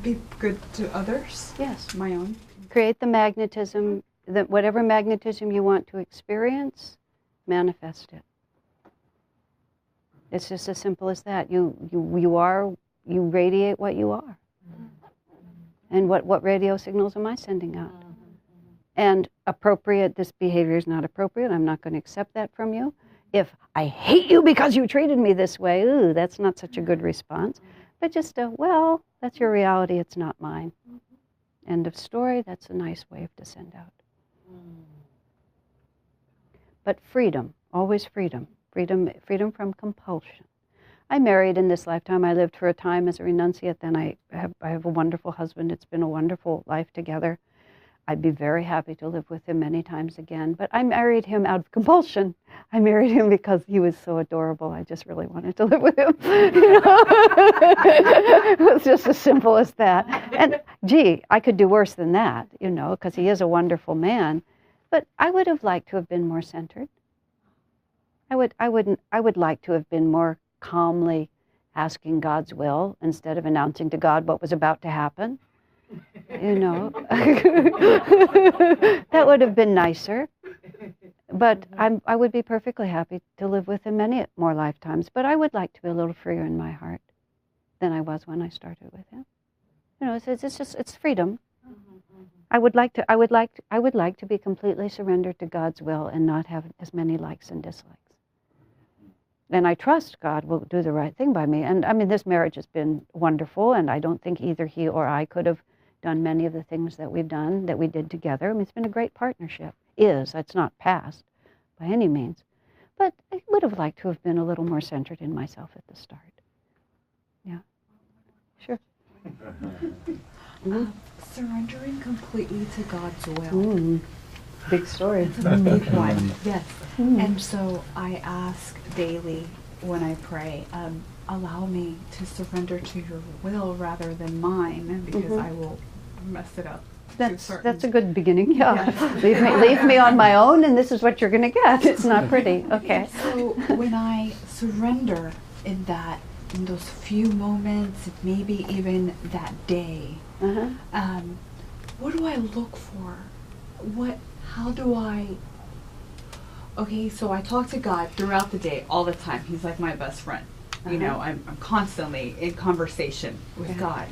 Be good to others? Yes. My own? Create the magnetism, whatever magnetism you want to experience, manifest it. It's just as simple as that. You radiate what you are. And what radio signals am I sending out? And appropriate, this behavior is not appropriate. I'm not going to accept that from you. If I hate you because you treated me this way, ooh, that's not such a good response. But just well, that's your reality, it's not mine. End of story, that's a nice way to send out. But freedom, always freedom. Freedom from compulsion. I married in this lifetime. I lived for a time as a renunciate. Then I have a wonderful husband. It's been a wonderful life together. I'd be very happy to live with him many times again. But I married him out of compulsion. I married him because he was so adorable. I just really wanted to live with him. You know? It was just as simple as that. And gee, I could do worse than that, you know, because he is a wonderful man. But I would have liked to have been more centered. I would like to have been more calmly asking God's will instead of announcing to God what was about to happen. You know, that would have been nicer. But I would be perfectly happy to live with him many more lifetimes. But I would like to be a little freer in my heart than I was when I started with him. You know, it's freedom. I would like to be completely surrendered to God's will and not have as many likes and dislikes. And I trust God will do the right thing by me. And I mean, this marriage has been wonderful, and I don't think either he or I could have done many of the things that we've done, that we did together. I mean, it's been a great partnership. It's not past by any means. But I would have liked to have been a little more centered in myself at the start. Yeah. Sure. Surrendering completely to God's will. Big story. It's a big one, yes. And so I ask daily when I pray, allow me to surrender to your will rather than mine, because I will mess it up. That's a good beginning, yeah. Leave me on my own, and this is what you're going to get. It's not pretty. Okay. So when I surrender in those few moments, maybe even that day, what do I look for? How do I... Okay, so I talk to God throughout the day, all the time. He's like my best friend. You know, I'm constantly in conversation with God.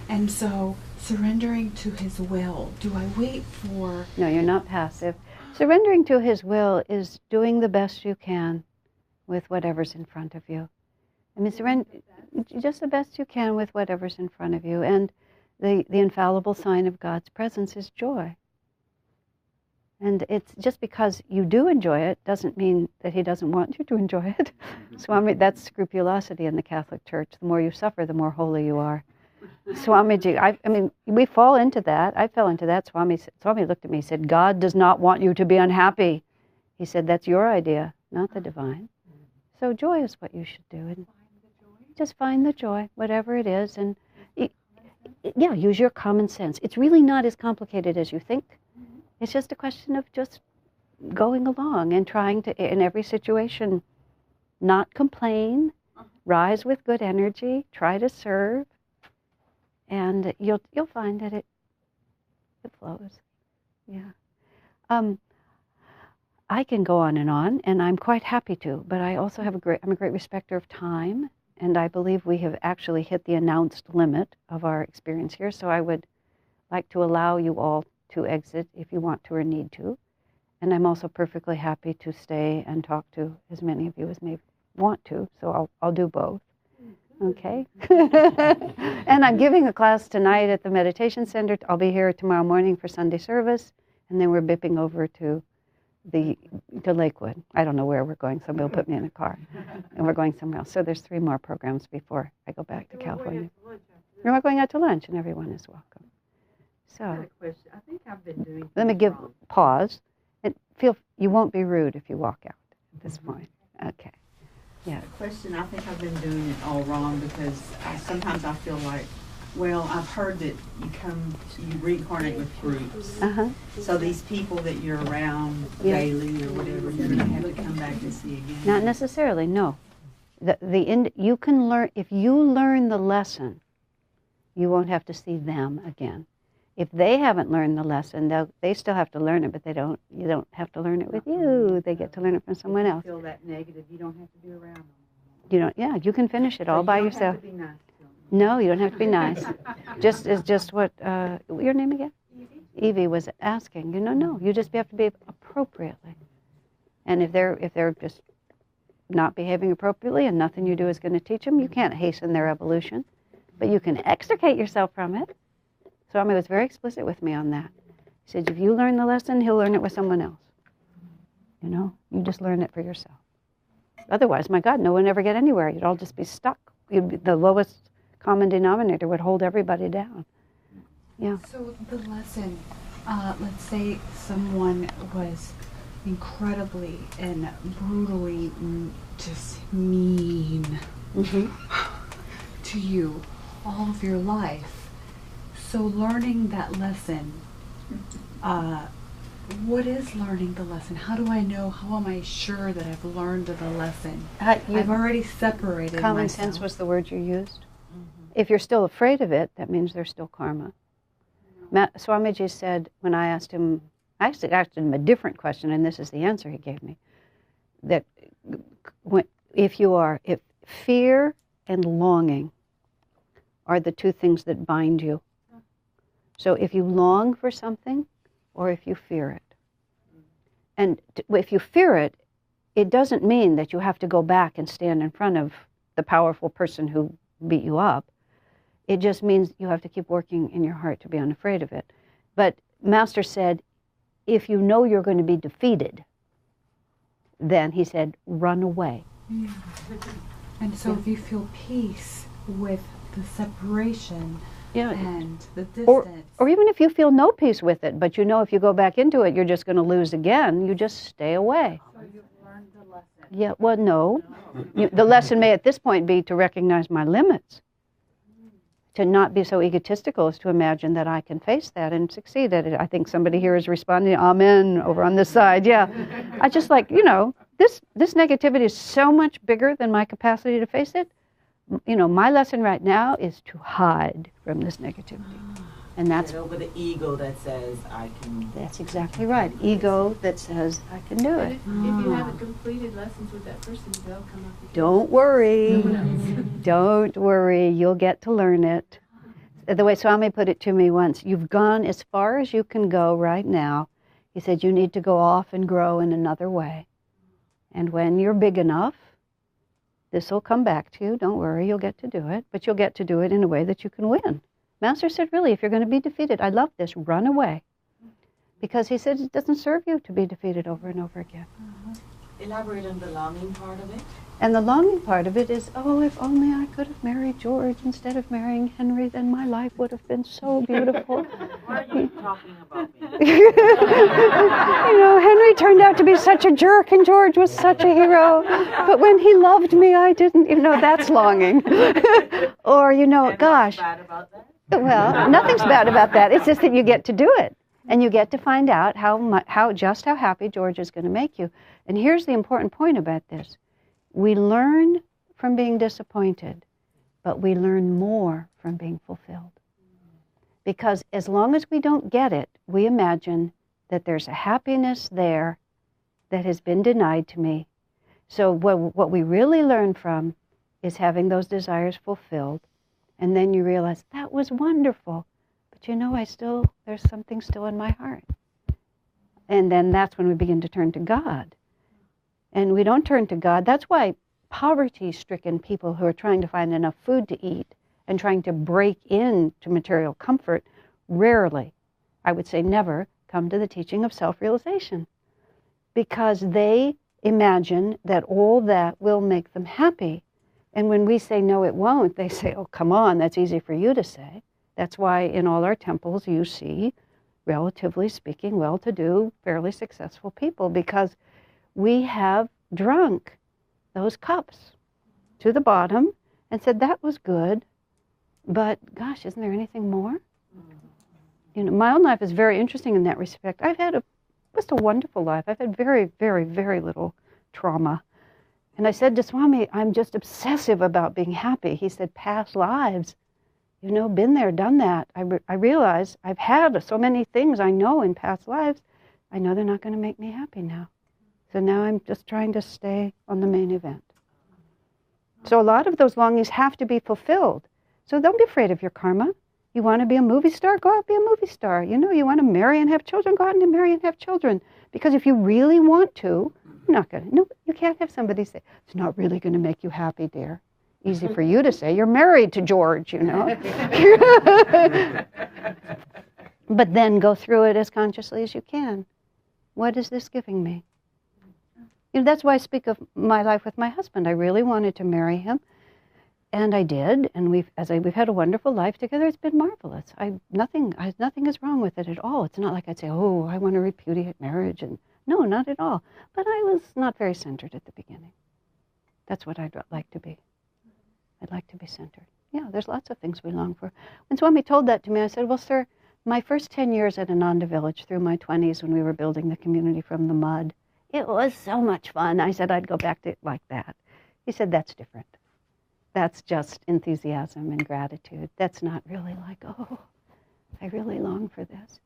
And so, surrendering to his will, do I wait for... No, you're not passive. Surrendering to his will is doing the best you can with whatever's in front of you. I mean, surrender just the best you can with whatever's in front of you. And the infallible sign of God's presence is joy. And it's just because you do enjoy it doesn't mean that he doesn't want you to enjoy it. Swami, that's scrupulosity in the Catholic Church. The more you suffer, the more holy you are. Swamiji, I mean, we fall into that. I fell into that. Swami looked at me and said, God does not want you to be unhappy. He said, that's your idea, not the divine. So joy is what you should do. And just find the joy, whatever it is. And yeah, use your common sense. It's really not as complicated as you think. It's just a question of just going along and trying to, in every situation, not complain, rise with good energy, try to serve, and you'll find that it flows. Yeah. I can go on, and I'm quite happy to, but I also I'm a great respecter of time, and I believe we have actually hit the announced limit of our experience here, so I would like to allow you all to exit if you want to or need to. And I'm also perfectly happy to stay and talk to as many of you as may want to, so I'll do both. Okay? And I'm giving a class tonight at the Meditation Center. I'll be here tomorrow morning for Sunday service, and then we're bipping over to Lakewood. I don't know where we're going, somebody will put me in a car. And we're going somewhere else. So there's 3 more programs before I go back to California. We're going out to lunch, and everyone is welcome. So, I got a question. I think I've been doing. Let me give pause, and you won't be rude if you walk out at this point. Okay. Yeah. The question, I think I've been doing it all wrong, because sometimes I feel like, well, I've heard that you reincarnate with groups. So these people that you're around daily or whatever, you're going to have to come back and see again. Not necessarily, no. You can learn, if you learn the lesson, you won't have to see them again. If they haven't learned the lesson, they still have to learn it, but you don't have to learn it with you. They get to learn it from someone else. Feel that negative, you don't have to be around them. You can finish it all by yourself. You don't have to be nice to them. No, you don't have to be nice. Just what, your name again? Evie was asking. No, you just have to behave appropriately. And if they're just not behaving appropriately and nothing you do is going to teach them, you can't hasten their evolution, but you can extricate yourself from it. Swami was very explicit with me on that. He said, if you learn the lesson, he'll learn it with someone else. You just learn it for yourself. Otherwise, my God, no one would ever get anywhere. You'd all just be stuck. The lowest common denominator would hold everybody down. Yeah. So the lesson, let's say someone was incredibly and brutally just mean to you all of your life. So learning that lesson, what is learning the lesson? How do I know? How am I sure that I've learned the lesson? I've already separated Common myself. sense was the word you used. If you're still afraid of it, that means there's still karma. Swamiji said, when I asked him, I actually asked him a different question, and this is the answer he gave me, that if fear and longing are the two things that bind you. So if you long for something, or if you fear it. And if you fear it, it doesn't mean that you have to go back and stand in front of the powerful person who beat you up. It just means you have to keep working in your heart to be unafraid of it. But Master said, if you know you're going to be defeated, then he said, run away. Yeah. And so if you feel peace with the separation and the distance. Or even if you feel no peace with it, but if you go back into it, you're just going to lose again, you just stay away. So you've learned the lesson. Yeah, well, no. The lesson may at this point be to recognize my limits. To not be so egotistical as to imagine that I can face that and succeed at it. I think somebody here is responding, amen, over on this side. Yeah. I just this negativity is so much bigger than my capacity to face it. My lesson right now is to hide from this negativity. And that's Get over the ego that says I can. That's exactly right. Ego that says I can do it. If you haven't completed lessons with that person, they'll come up again. Don't worry. Don't worry. You'll get to learn it. The way Swami put it to me once, you've gone as far as you can go right now. He said you need to go off and grow in another way. And when you're big enough, this will come back to you. Don't worry. You'll get to do it. But you'll get to do it in a way that you can win. Master said, really, if you're going to be defeated, I love this, run away. Because he said it doesn't serve you to be defeated over and over again. Elaborate on the longing part of it. And the longing part of it is, oh, if only I could have married George instead of marrying Henry, then my life would have been so beautiful. Why are you talking about me? Henry turned out to be such a jerk and George was such a hero. But when he loved me, I didn't, that's longing. Or, gosh. Bad about that? Well, nothing's bad about that. It's just that you get to do it. And you get to find out how happy George is going to make you. And here's the important point about this. We learn from being disappointed, but we learn more from being fulfilled. Because as long as we don't get it, we imagine that there's a happiness there that has been denied to me. So what we really learn from is having those desires fulfilled. And then you realize, that was wonderful. But there's something still in my heart. And then that's when we begin to turn to God. And we don't turn to God. That's why poverty-stricken people who are trying to find enough food to eat and trying to break into material comfort rarely, I would say never, come to the teaching of self-realization. Because they imagine that all that will make them happy. And when we say, no, it won't, they say, oh, come on, that's easy for you to say. That's why in all our temples you see, relatively speaking, well-to-do, fairly successful people, because we have drunk those cups to the bottom and said, that was good, but gosh, isn't there anything more? My own life is very interesting in that respect. I've had just a wonderful life. I've had very, very, very little trauma. And I said to Swami, I'm just obsessive about being happy. He said, past lives. Been there, done that. I realize I've had so many things I know in past lives. I know they're not going to make me happy now. So now I'm just trying to stay on the main event. So a lot of those longings have to be fulfilled. So don't be afraid of your karma. You want to be a movie star? Go out and be a movie star. You know, you want to marry and have children? Go out and marry and have children. Because if you really want to, you're not going to. No, you can't have somebody say, it's not really going to make you happy, dear. Easy for you to say. You're married to George, you know. But then go through it as consciously as you can. What is this giving me? You know, that's why I speak of my life with my husband. I really wanted to marry him. And I did, and we've had a wonderful life together. It's been marvelous. Nothing is wrong with it at all. It's not like I'd say, oh, I want to repudiate marriage, and no, not at all. But I was not very centered at the beginning. That's what I'd like to be. I'd like to be centered. Yeah, there's lots of things we long for. When Swami told that to me, I said, well, sir, my first 10 years at Ananda Village, through my 20s when we were building the community from the mud, it was so much fun. I said I'd go back to it like that. He said, that's different. That's just enthusiasm and gratitude. That's not really like, oh, I really long for this.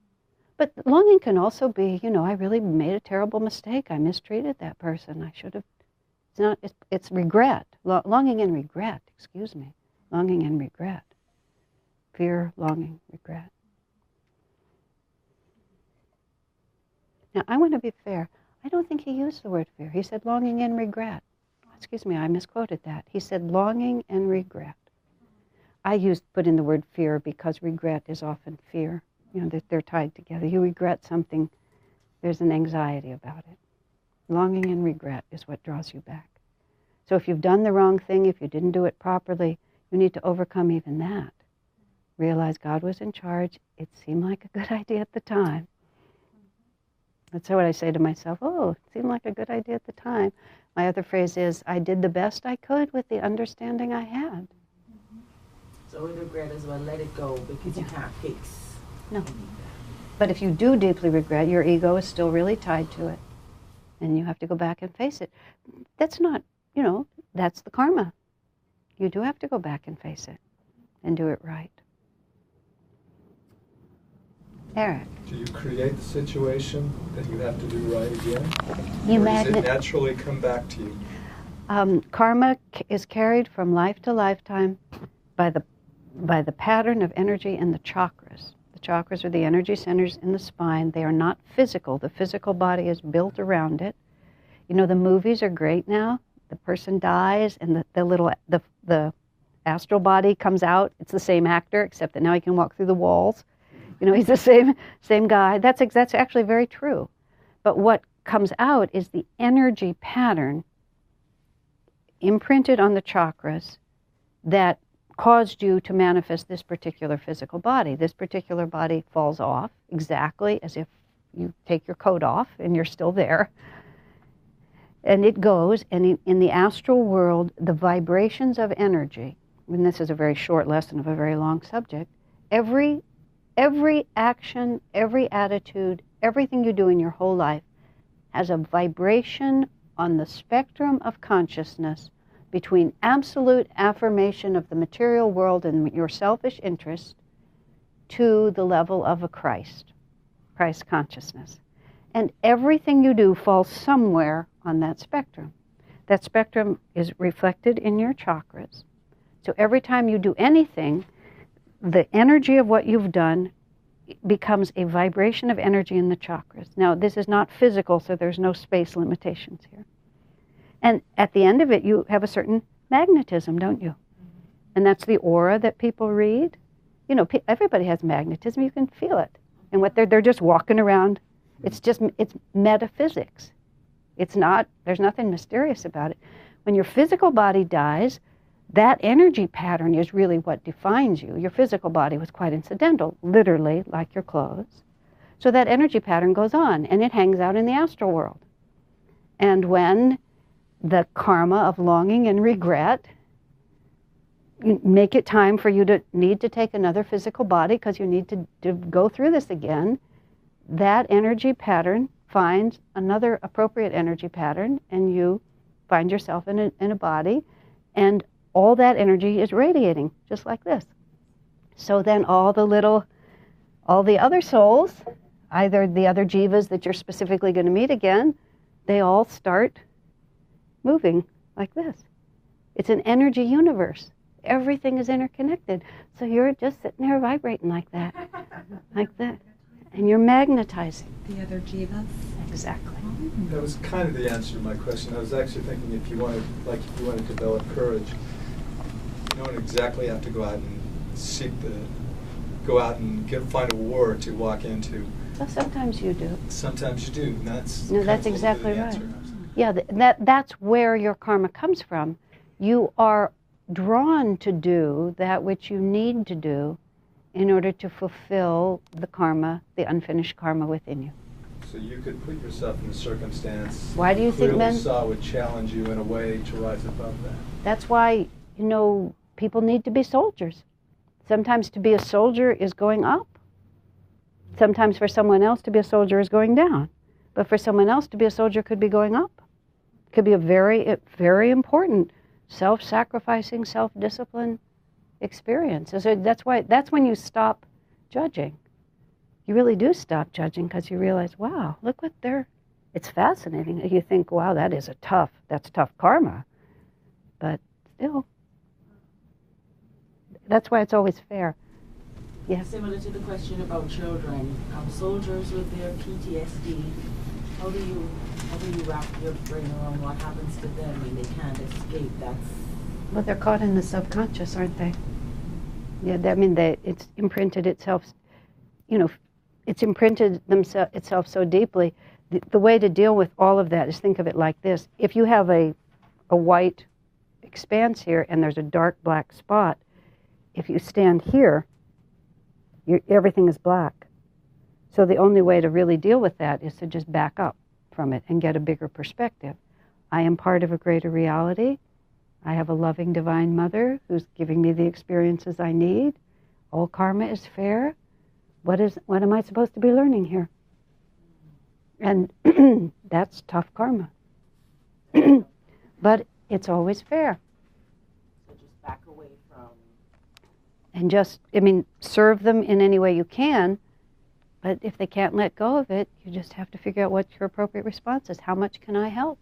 But longing can also be, you know, I really made a terrible mistake. I mistreated that person. I should have. It's regret. Longing and regret, excuse me. Longing and regret. Fear, longing, regret. Now, I want to be fair. I don't think he used the word fear. He said longing and regret. Excuse me, I misquoted that. He said longing and regret. I put in the word fear because regret is often fear. You know, they're tied together. You regret something, there's an anxiety about it. Longing and regret is what draws you back. So if you've done the wrong thing, if you didn't do it properly, you need to overcome even that. Realize God was in charge. It seemed like a good idea at the time. That's what I say to myself, oh, it seemed like a good idea at the time. My other phrase is, I did the best I could with the understanding I had. So with regret as well, let it go, because you can't fix. No. But if you do deeply regret, your ego is still really tied to it. And you have to go back and face it. That's not, you know, that's the karma. You do have to go back and face it and do it right. Eric. Do you create the situation that you have to do right again? Or does it naturally come back to you? Karma is carried from life to lifetime by the pattern of energy in the chakras. The chakras are the energy centers in the spine. They are not physical. The physical body is built around it. You know, the movies are great now. The person dies and the astral body comes out. It's the same actor, except that now he can walk through the walls. You know, he's the same guy. That's actually very true. But what comes out is the energy pattern imprinted on the chakras that caused you to manifest this particular physical body. This particular body falls off exactly as if you take your coat off and you're still there. And it goes, and in the astral world, the vibrations of energy, and this is a very short lesson of a very long subject, every action, every attitude, everything you do in your whole life has a vibration on the spectrum of consciousness between absolute affirmation of the material world and your selfish interest to the level of a Christ consciousness. And everything you do falls somewhere on that spectrum. That spectrum is reflected in your chakras. So every time you do anything, the energy of what you've done becomes a vibration of energy in the chakras. Now, this is not physical, so there's no space limitations here. And at the end of it, you have a certain magnetism, don't you? And that's the aura that people read. You know, everybody has magnetism. You can feel it. And what they're just walking around. It's metaphysics. It's not, there's nothing mysterious about it. When your physical body dies, that energy pattern is really what defines you. Your physical body was quite incidental, literally like your clothes. So that energy pattern goes on, and it hangs out in the astral world. And when the karma of longing and regret make it time for you to need to take another physical body because you need to go through this again, that energy pattern finds another appropriate energy pattern, and you find yourself in a body, and all that energy is radiating, just like this. So then all the other souls, either the other jivas that you're specifically going to meet again, they all start moving like this. It's an energy universe. Everything is interconnected. So you're just sitting there vibrating like that, like that. And you're magnetizing. The other jivas. Exactly. That was kind of the answer to my question. I was actually thinking if you want to develop courage, you don't exactly have to go out and find a war to walk into. Well, sometimes you do. Sometimes you do. And that's exactly right. Answer. Yeah, that's where your karma comes from. You are drawn to do that which you need to do in order to fulfill the karma, the unfinished karma within you. So you could put yourself in a circumstance Why do you think men saw would challenge you in a way to rise above that? That's why, people need to be soldiers. Sometimes to be a soldier is going up. Sometimes for someone else to be a soldier is going down. But for someone else to be a soldier could be going up. It could be a very, very important self-sacrificing, self-discipline experience. So that's when you stop judging. You really do stop judging because you realize, wow, look what it's fascinating. You think, wow, that's tough karma. But still, that's why it's always fair. Yes. Similar to the question about children, soldiers with their PTSD, how do you wrap your brain around what happens to them when they can't escape? Well, they're caught in the subconscious, aren't they? Yeah, it's imprinted itself. It's imprinted itself so deeply. The way to deal with all of that is think of it like this: if you have a white expanse here and there's a dark black spot, if you stand here, everything is black. So the only way to really deal with that is to just back up from it and get a bigger perspective. I am part of a greater reality. I have a loving divine mother who's giving me the experiences I need. All karma is fair. What am I supposed to be learning here? And that's tough karma. But it's always fair. So just back away from... And serve them in any way you can. But if they can't let go of it, you just have to figure out what your appropriate response is. How much can I help?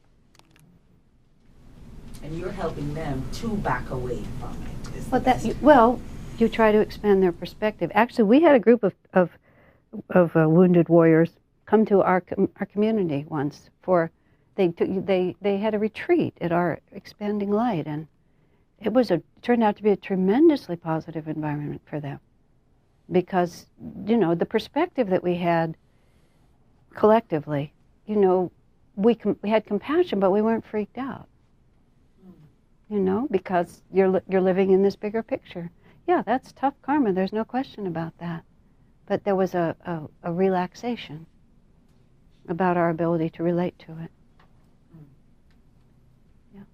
And you're helping them to back away from it. You try to expand their perspective. Actually, we had a group of wounded warriors come to our community once they had a retreat at our Expanding Light, and it turned out to be a tremendously positive environment for them, because the perspective that we had collectively, we had compassion, but we weren't freaked out. Because you're living in this bigger picture. Yeah, that's tough karma. There's no question about that. But there was a relaxation about our ability to relate to it. Yeah.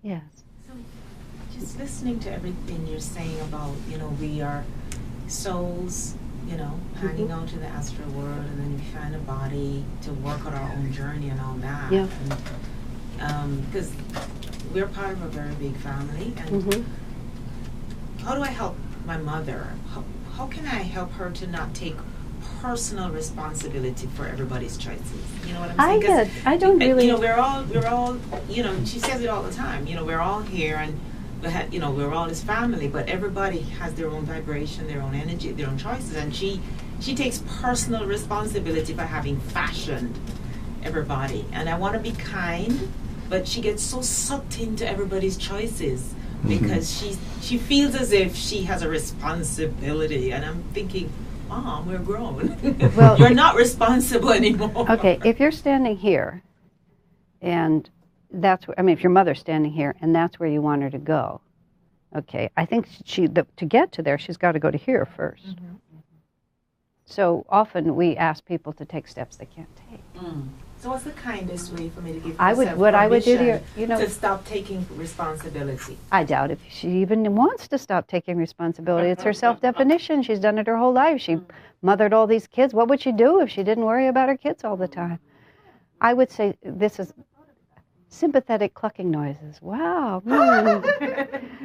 Yes. So, just listening to everything you're saying about, we are souls, hanging out in the astral world, and then we find a body to work on our own journey and all that. Yeah. Because we're part of a very big family, and how do I help my mother? How can I help her to not take personal responsibility for everybody's choices? You know what I'm saying? I don't really. We're all. She says it all the time. We're all here, and we're all this family. But everybody has their own vibration, their own energy, their own choices, and she takes personal responsibility for having fashioned everybody. And I want to be kind, but she gets so sucked into everybody's choices because she feels as if she has a responsibility, and I'm thinking, Mom, we're grown. Well, you're not responsible anymore. Okay, if you're standing here, and if your mother's standing here, and that's where you want her to go, okay, I think to get to there, she's got to go to here first. Mm-hmm. So often we ask people to take steps they can't take. Mm. So what's the kindest way for me to give what I would do to to stop taking responsibility? I doubt if she even wants to stop taking responsibility. It's her self-definition. She's done it her whole life. She mothered all these kids. What would she do if she didn't worry about her kids all the time? I would say this is sympathetic clucking noises. Wow.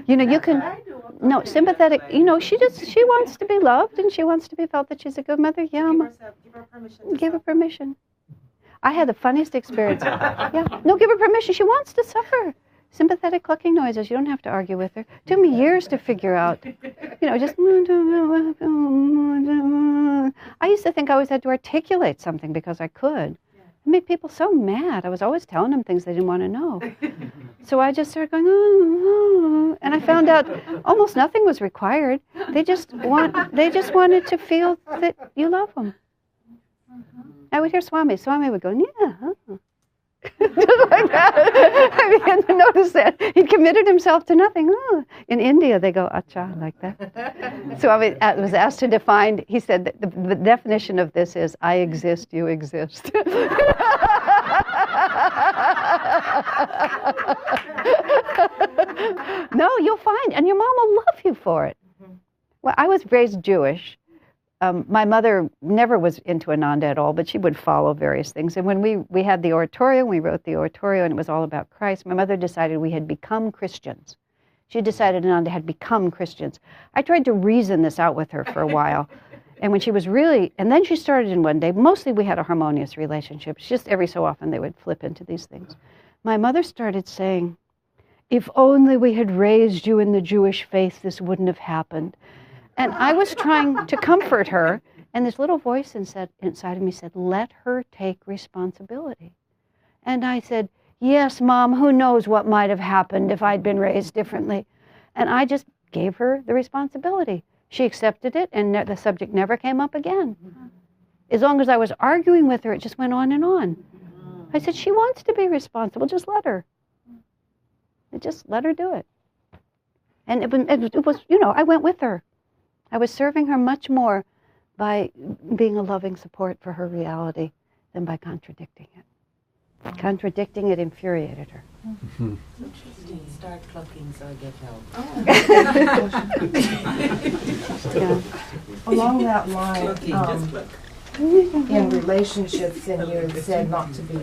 You can sympathetic, she wants to be loved and she wants to be felt that she's a good mother. Yeah. Give her permission. Give her permission. I had the funniest experience. Yeah. No, give her permission. She wants to suffer. sympathetic clucking noises. You don't have to argue with her. It took me years to figure out, just. I used to think I always had to articulate something because I could. It made people so mad. I was always telling them things they didn't want to know. So I just started going, and I found out almost nothing was required. They just wanted to feel that you love them. I would hear Swami. Swami would go, yeah. Just like that. I began to notice that. He committed himself to nothing. Oh. In India, they go, acha, like that. So I was asked to define, he said, that the definition of this is, I exist, you exist. No, you'll find, and your mom will love you for it. Well, I was raised Jewish. My mother never was into Ananda at all, but she would follow various things. And when we had the oratorio, we wrote the oratorio, and it was all about Christ, my mother decided we had become Christians. She decided Ananda had become Christians. I tried to reason this out with her for a while. And when she was and then she started in one day, mostly we had a harmonious relationship. It's just every so often they would flip into these things. My mother started saying, if only we had raised you in the Jewish faith, this wouldn't have happened. And I was trying to comfort her, and this little voice inside of me said, let her take responsibility. And I said, yes, Mom, who knows what might have happened if I'd been raised differently. And I just gave her the responsibility. She accepted it, and the subject never came up again. As long as I was arguing with her, it just went on and on. I said, she wants to be responsible, just let her. Just let her do it. And it was, I went with her. I was serving her much more by being a loving support for her reality than by contradicting it. Contradicting it infuriated her. Interesting. Start clucking so I get help. Yeah. Along that line, Just cluck. in relationships, and you had said not to be,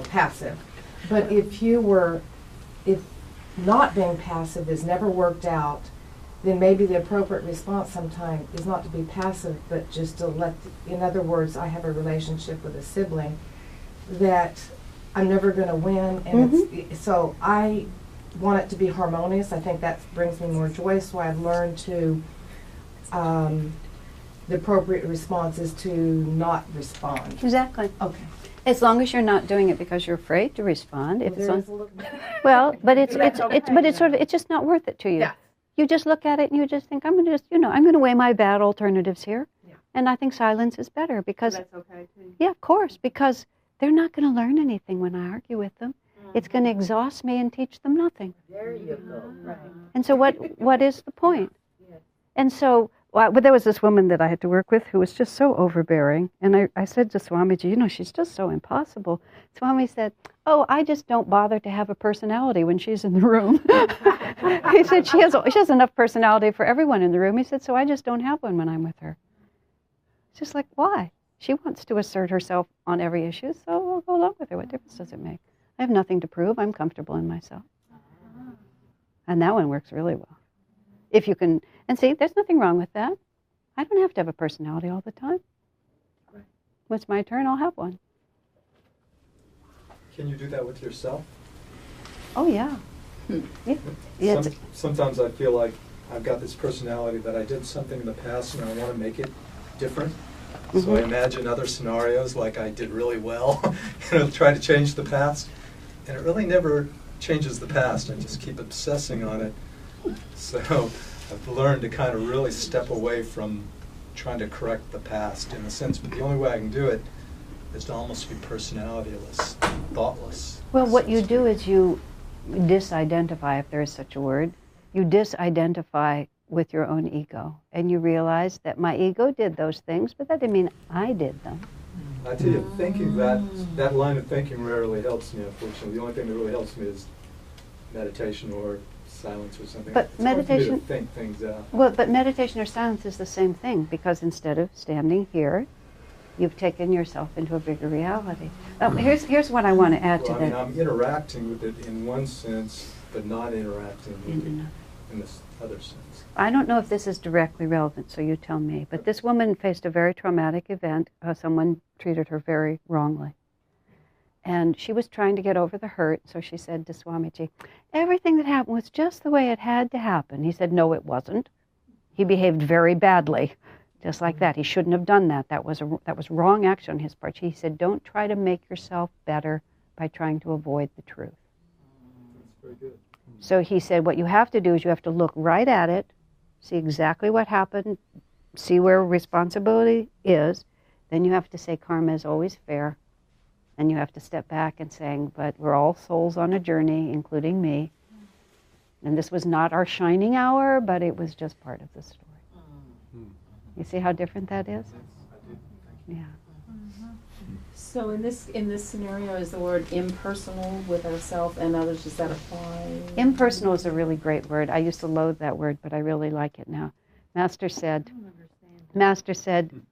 passive. But if not being passive has never worked out, then maybe the appropriate response sometimes is not to be passive, but just to in other words, I have a relationship with a sibling that I'm never going to win, and so I want it to be harmonious. I think that brings me more joy, so I've learned to, the appropriate response is to not respond. Exactly. Okay. As long as you're not doing it because you're afraid to respond. If Well, it's but it's just not worth it to you. Yeah. You just look at it and you just think, I'm going to weigh my bad alternatives here. Yeah. And I think silence is better because, That's okay too. yeah, of course, because they're not going to learn anything when I argue with them. It's going to exhaust me and teach them nothing. There you go. Right. And so what is the point? And so there was this woman that I had to work with who was just so overbearing. And I said to Swamiji, she's just so impossible. Swami said, oh, I just don't bother to have a personality when she's in the room. He said, she has enough personality for everyone in the room. He said, so I just don't have one when I'm with her. It's just like, why? She wants to assert herself on every issue, so I'll go along with her. What difference does it make? I have nothing to prove. I'm comfortable in myself. And that one works really well. If you can, and see, there's nothing wrong with that. I don't have to have a personality all the time. When it's my turn, I'll have one. Can you do that with yourself? Oh, yeah. Yeah. Sometimes I feel like I've got this personality that I did something in the past and I want to make it different. So I imagine other scenarios like I did really well, try to change the past. And it really never changes the past. I just keep obsessing on it. So I've learned to kind of really step away from trying to correct the past in a sense. But the only way I can do it is to almost be personalityless, thoughtless. Well, what you do is you disidentify, if there is such a word. You disidentify with your own ego. And you realize that my ego did those things, but that didn't mean I did them. I tell you, thinking that line of thinking rarely helps me, unfortunately. The only thing that really helps me is meditation or silence or something. But it's meditation, hard for me to think things out. Well, but meditation or silence is the same thing, because instead of standing here, you've taken yourself into a bigger reality. Here's what I want to add to that. I'm interacting with it in one sense, but not interacting with it in this other sense. I don't know if this is directly relevant, so you tell me, but this woman faced a very traumatic event. Someone treated her very wrongly. And she was trying to get over the hurt, so she said to Swamiji, everything that happened was just the way it had to happen. He said, no, it wasn't. He behaved very badly, just like that. He shouldn't have done that. That was wrong action on his part. He said, don't try to make yourself better by trying to avoid the truth. That's very good. So he said, what you have to do is you have to look right at it, see exactly what happened, see where responsibility is. Then you have to say karma is always fair. And you have to step back and saying, but we're all souls on a journey, including me. And this was not our shining hour, but it was just part of the story. You see how different that is? Yeah. So in this scenario, is the word impersonal with ourselves and others, does that apply? Impersonal is a really great word. I used to loathe that word, but I really like it now. Master said,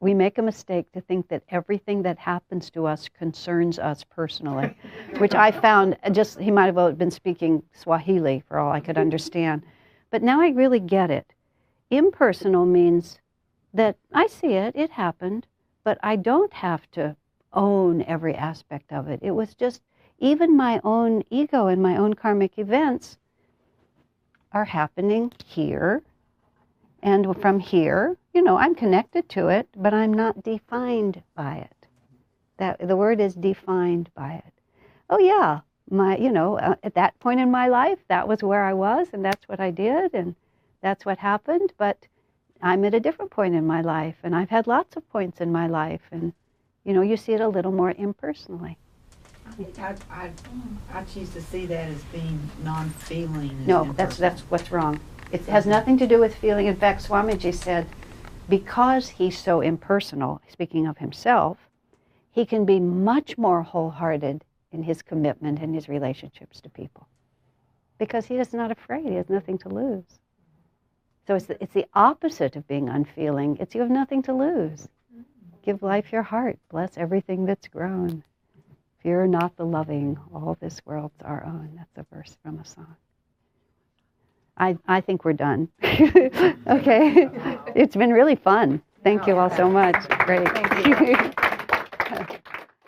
we make a mistake to think that everything that happens to us concerns us personally, which I found he might have been speaking Swahili for all I could understand. But now I really get it. Impersonal means that I see it, it happened, but I don't have to own every aspect of it. It was just, even my own ego and my own karmic events are happening here. And from here, I'm connected to it, but I'm not defined by it. The word is defined by it. Oh yeah, at that point in my life, that was where I was, and that's what I did, and that's what happened. But I'm at a different point in my life, and I've had lots of points in my life, and you see it a little more impersonally. I think I choose to see that as being non-feeling. No, that's what's wrong. It has nothing to do with feeling. In fact, Swamiji said, because he's so impersonal, speaking of himself, he can be much more wholehearted in his commitment and his relationships to people. Because he is not afraid. He has nothing to lose. So it's the opposite of being unfeeling. It's you have nothing to lose. Give life your heart. Bless everything that's grown. Fear not the loving. All this world's our own. That's a verse from a song. I think we're done. Okay. It's been really fun. Thank you all so much. Great. Thank you.